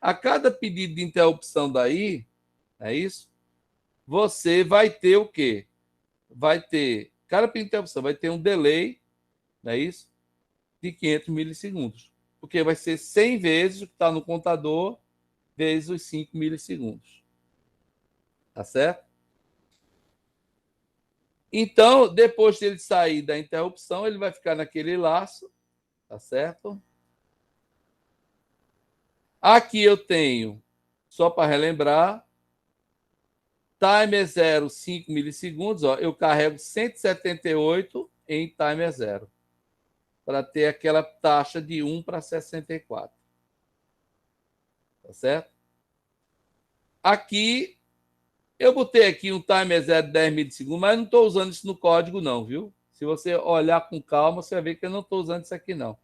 A cada pedido de interrupção daí, é isso? Você vai ter o quê? Vai ter, cada pedido de interrupção vai ter um delay, não é isso? De 500 milissegundos. Porque vai ser 100 vezes o que está no contador, vezes os 5 milissegundos. Tá certo? Então, depois de ele sair da interrupção, ele vai ficar naquele laço, tá certo? Aqui eu tenho, só para relembrar, timer 0, 5 milissegundos. Ó, eu carrego 178 em timer 0, para ter aquela taxa de 1 para 64. Tá certo? Aqui, eu botei aqui um timer 0 de 10 milissegundos, mas não estou usando isso no código, não, viu? Se você olhar com calma, você vai ver que eu não estou usando isso aqui, não.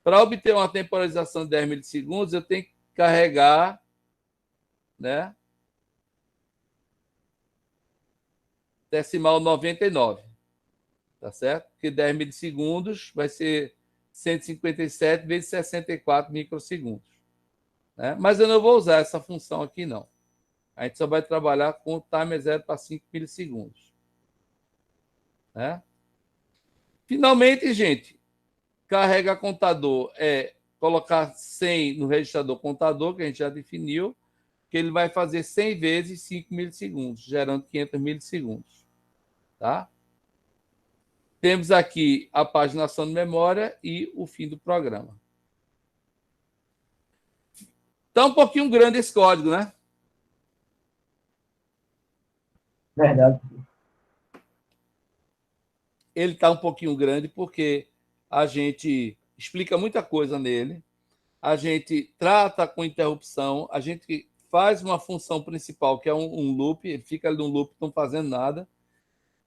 Para obter uma temporização de 10 milissegundos, eu tenho que carregar, né? Decimal 99. Tá certo? Porque 10 milissegundos vai ser 157 vezes 64 microsegundos. Né? Mas eu não vou usar essa função aqui, não. A gente só vai trabalhar com o timer 0 para 5 milissegundos. Né? Finalmente, gente, carrega contador é colocar 100 no registrador contador, que a gente já definiu, que ele vai fazer 100 vezes 5 milissegundos, gerando 500 milissegundos. Tá? Temos aqui a paginação de memória e o fim do programa. Está um pouquinho grande esse código, né? Verdade. Ele está um pouquinho grande porque a gente explica muita coisa nele, a gente trata com interrupção, a gente faz uma função principal, que é um loop, ele fica ali no loop, não fazendo nada.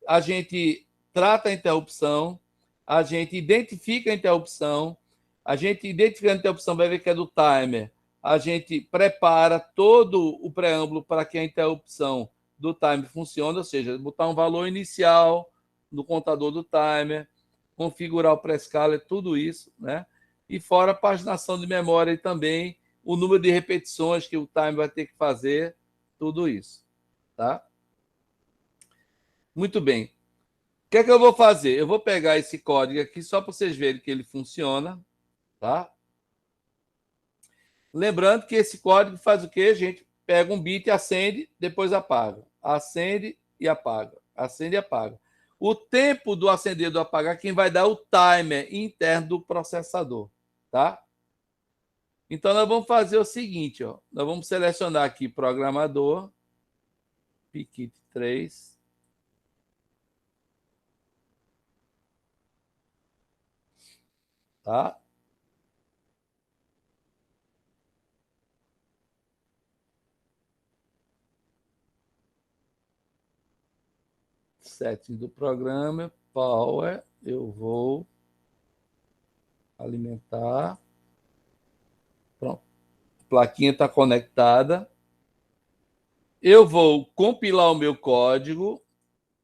A gente trata a interrupção, a gente identifica a interrupção, a gente identifica a interrupção, vai ver que é do timer, a gente prepara todo o preâmbulo para que a interrupção do timer funcione, ou seja, botar um valor inicial no contador do timer, configurar o pré-scaler, tudo isso, né? E fora a paginação de memória e também o número de repetições que o timer vai ter que fazer, tudo isso, tá? Muito bem. O que é que eu vou fazer? Eu vou pegar esse código aqui só para vocês verem que ele funciona, tá? Lembrando que esse código faz o quê, gente? Pega um bit, acende, depois apaga. Acende e apaga. Acende e apaga. O tempo do acender e do apagar, quem vai dar o timer interno do processador, tá? Então, nós vamos fazer o seguinte, ó. Nós vamos selecionar aqui programador, PICT 3. tá? Setting do programa, Power, eu vou alimentar. Pronto. A plaquinha está conectada. Eu vou compilar o meu código.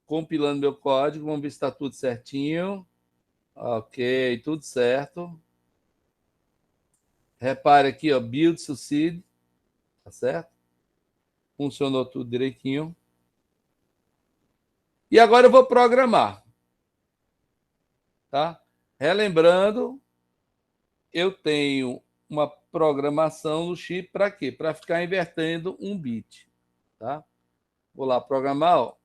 Compilando meu código, vamos ver se está tudo certinho. Ok, tudo certo. Repare aqui, ó, build succeed, tá certo? Funcionou tudo direitinho. E agora eu vou programar, tá? Relembrando, eu tenho uma programação no chip para quê? Para ficar invertendo um bit, tá? Vou lá programar, ó.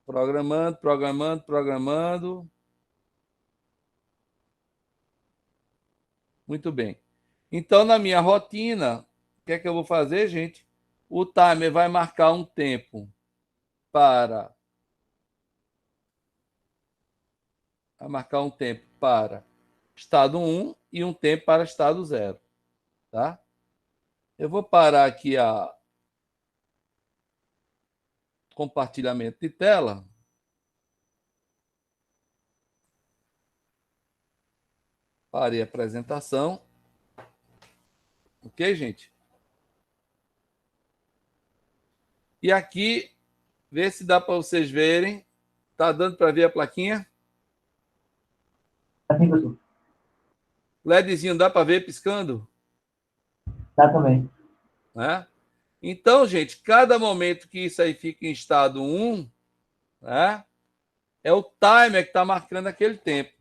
Programando, programando, programando. Muito bem. Então, na minha rotina, o que é que eu vou fazer, gente? O timer vai marcar um tempo para estado 1 e um tempo para estado 0, tá? Eu vou parar aqui a compartilhamento de tela. Parei a apresentação. Ok, gente? E aqui, ver se dá para vocês verem. Tá dando para ver a plaquinha? Assim, professor. LEDzinho dá para ver piscando? Tá também. Né? Então, gente, cada momento que isso aí fica em estado 1, né, é o timer que está marcando aquele tempo.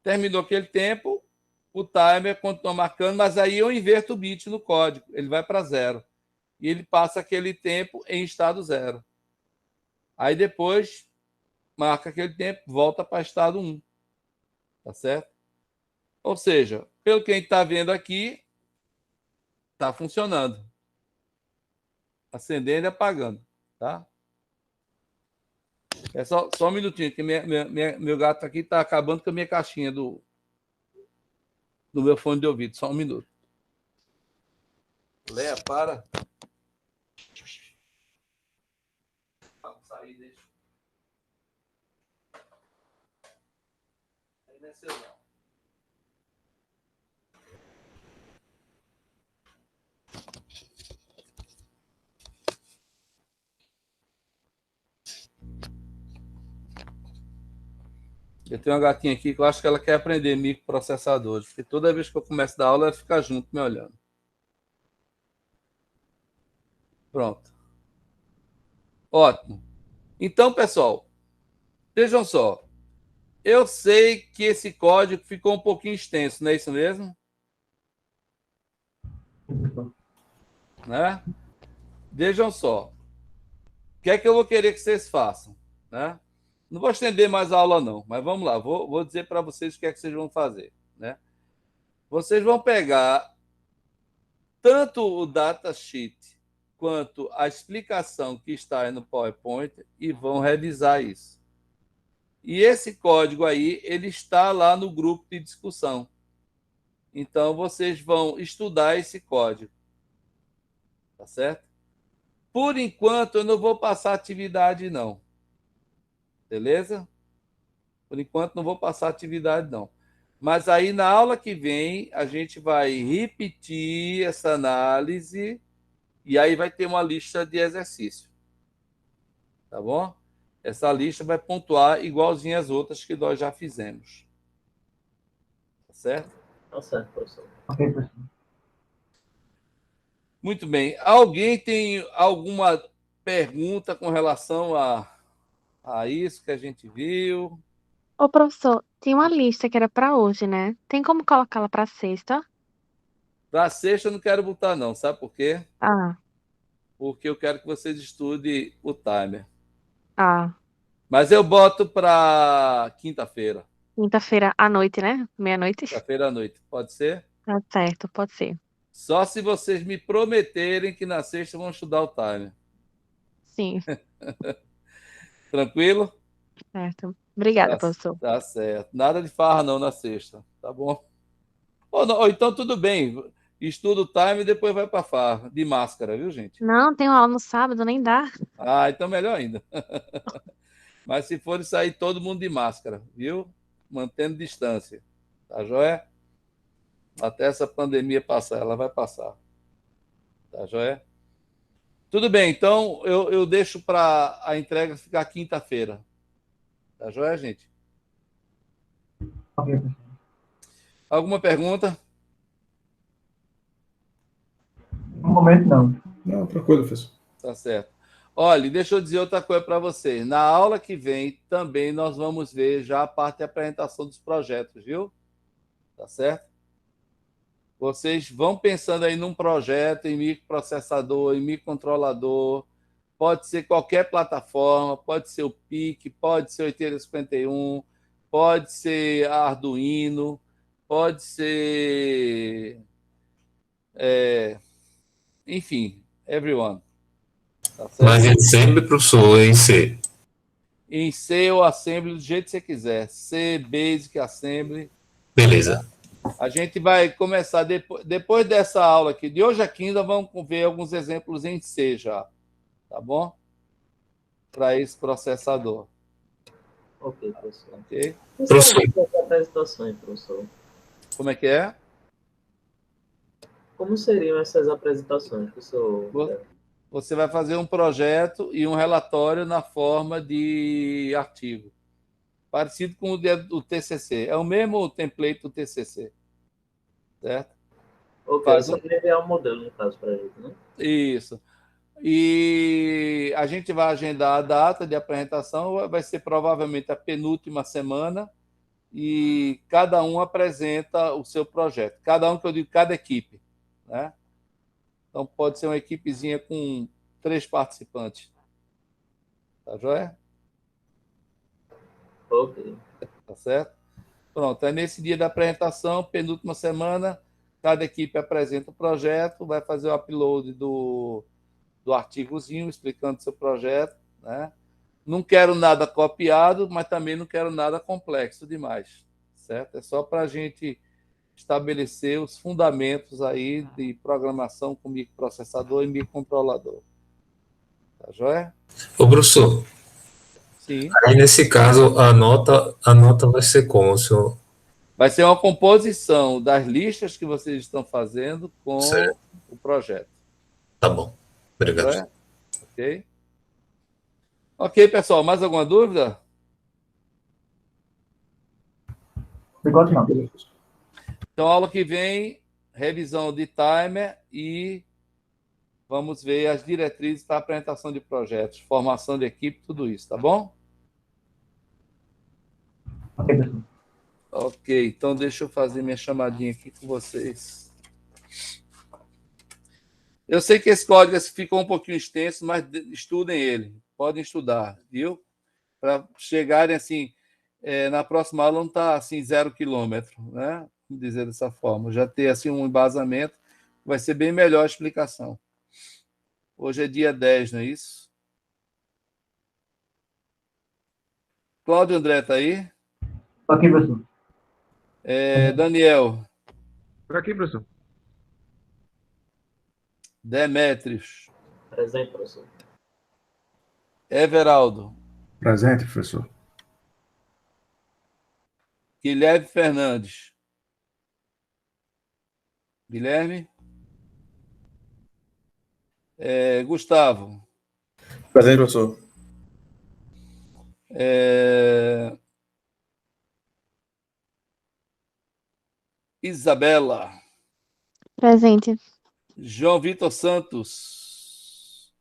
Terminou aquele tempo, o timer continua marcando, mas aí eu inverto o bit no código, ele vai para 0. E ele passa aquele tempo em estado 0. Aí depois marca aquele tempo, volta para estado 1. Tá certo? Ou seja, pelo que a gente está vendo aqui, está funcionando. Acendendo e apagando. Tá? É só um minutinho, que meu gato aqui está acabando com a minha caixinha do meu fone de ouvido. Só um minuto. Leia, para. Vamos sair, deixa. Aí não é seu, não. Eu tenho uma gatinha aqui que eu acho que ela quer aprender microprocessadores, porque toda vez que eu começo a dar aula, ela fica junto me olhando. Pronto. Ótimo. Então, pessoal, vejam só. Eu sei que esse código ficou um pouquinho extenso, não é isso mesmo? Né? Vejam só. O que é que eu vou querer que vocês façam? Né? Não vou estender mais a aula, não, mas vamos lá. Vou dizer para vocês o que é que vocês vão fazer. Né? Vocês vão pegar tanto o datasheet quanto a explicação que está aí no PowerPoint e vão revisar isso. E esse código aí, ele está lá no grupo de discussão. Então, vocês vão estudar esse código. Tá certo? Por enquanto, eu não vou passar atividade, não. Beleza? Por enquanto, não vou passar atividade, não. Mas aí, na aula que vem, a gente vai repetir essa análise e aí vai ter uma lista de exercícios. Tá bom? Essa lista vai pontuar igualzinho às outras que nós já fizemos. Tá certo? Tá certo, professor. Ok, professor. Muito bem. Alguém tem alguma pergunta com relação a isso que a gente viu? Ô, professor, tinha uma lista que era pra hoje, né? Tem como colocá-la pra sexta? Para sexta eu não quero botar, não. Sabe por quê? Ah, Porque eu quero que vocês estudem o timer. ah, Mas eu boto para quinta-feira. quinta-feira à noite, né? Meia-noite? Quinta-feira à noite. Pode ser? Tá certo, pode ser. Só se vocês me prometerem que na sexta vão estudar o timer. Sim, Tranquilo? Certo. Obrigada, Tá, professor. tá certo. Nada de farra não na sexta, tá bom? Ou então tudo bem, estuda o time e depois vai para farra, de máscara, viu, gente? Não, tenho aula no sábado, nem dá. Ah, então melhor ainda. Mas se for sair todo mundo de máscara, viu? Mantendo distância, tá joia? Até essa pandemia passar, ela vai passar, tá joia? Tudo bem, então eu deixo para a entrega ficar quinta-feira, tá joia, gente? Ok, professor. Alguma pergunta? No momento, não. Não, tranquilo, professor. Tá certo. Olha, deixa eu dizer outra coisa para vocês. Na aula que vem, também nós vamos ver já a parte de apresentação dos projetos, viu? Tá certo? Vocês vão pensando aí num projeto em microprocessador, em microcontrolador, pode ser qualquer plataforma, pode ser o PIC, pode ser o 8051, pode ser Arduino, pode ser, enfim, everyone, tá certo? Mas em sempre, professor, em C. Em C ou Assembly, do jeito que você quiser. C, Basic, Assembly. Beleza. A gente vai começar, depois dessa aula aqui, de hoje a quinta, vamos ver alguns exemplos em C já, tá bom? Para esse processador, Ok, professor. ok? Professor. Quais são as apresentações, professor? Como é que é? Como seriam essas apresentações, professor? Você vai fazer um projeto e um relatório na forma de artigo, parecido com o do TCC. É o mesmo template do TCC, certo? Ok, Faz você vai enviar um modelo, no caso, para a gente, né? isso. E a gente vai agendar a data de apresentação, vai ser provavelmente a penúltima semana, e cada um apresenta o seu projeto. Cada um, que eu digo, cada equipe, né? Então, pode ser uma equipezinha com 3 participantes. Tá joia? Ok. Tá certo? Pronto, é nesse dia da apresentação, penúltima semana, cada equipe apresenta o projeto, vai fazer o upload do artigozinho explicando o seu projeto, né? Não quero nada copiado, mas também não quero nada complexo demais, certo? É só para a gente estabelecer os fundamentos aí de programação com microprocessador e microcontrolador. Tá joia? Ô, professor, Sim. aí nesse caso a nota vai ser como, senhor? Vai ser uma composição das listas que vocês estão fazendo com Certo. o projeto. Tá bom. Tá Obrigado. joia? Ok? Ok, pessoal, mais alguma dúvida? Por enquanto, não. Tranquilo, professor. Então, aula que vem, revisão de timer e vamos ver as diretrizes para apresentação de projetos, formação de equipe, tudo isso, tá bom? Ok, professor. Ok, então deixa eu fazer minha chamadinha aqui com vocês. Eu sei que esse código ficou um pouquinho extenso, mas estudem ele. Podem estudar, viu? Para chegarem assim, na próxima aula não está assim 0 km, né? Vamos dizer dessa forma. Já ter assim um embasamento, vai ser bem melhor a explicação. Hoje é dia 10, não é isso? Cláudio André está aí? Ok, professor. Daniel, Por aqui, professor. Demétrios, Presente, professor. Everaldo, Presente, professor. Guilherme Fernandes. Guilherme? Gustavo. Presente, professor. Isabela. Presente. João Vitor Santos.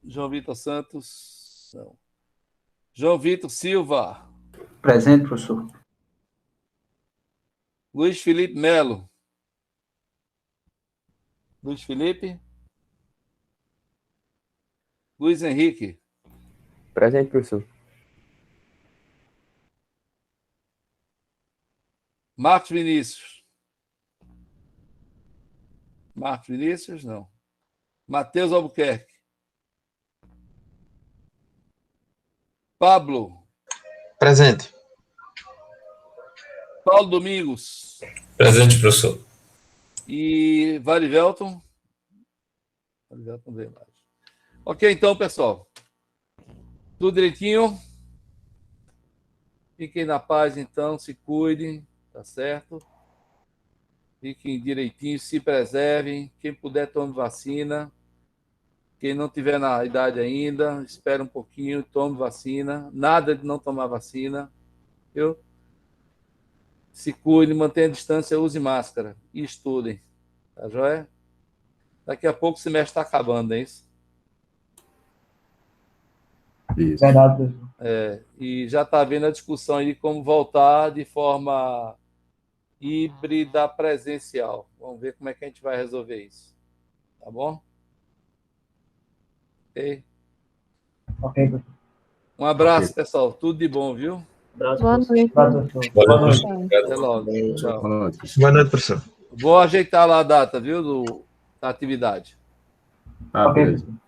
João Vitor Santos. Não. João Vitor Silva. Presente, professor. Luiz Felipe Melo. Luiz Felipe. Luiz Henrique. Presente, professor. Marcos Vinícius. Marcos Vinícius, não. Matheus Albuquerque. Pablo. Presente. Paulo Domingos. Presente, professor. E Varivelton. Varivelton veio mais. Ok, então, pessoal. Tudo direitinho? Fiquem na paz, então. Se cuidem, tá certo? Fiquem direitinho, se preservem. Quem puder, tome vacina. Quem não tiver na idade ainda, espere um pouquinho, tome vacina. Nada de não tomar vacina. Viu? Se cuidem, mantenha a distância, use máscara e estudem. Tá joia? Daqui a pouco o semestre está acabando, é isso? Isso. Verdade, professor. E já está havendo a discussão aí de como voltar de forma híbrida presencial. Vamos ver como é que a gente vai resolver isso. Tá bom? Ok? Ok, professor. Um abraço, pessoal. Tudo de bom, viu? Abraço, Boa professor. noite. Obrigado, professor. Boa noite. Até logo. Tchau. Boa noite, professor. Boa noite, professor. Vou ajeitar lá a data, viu, da atividade. Ah, Ok, beleza. professor.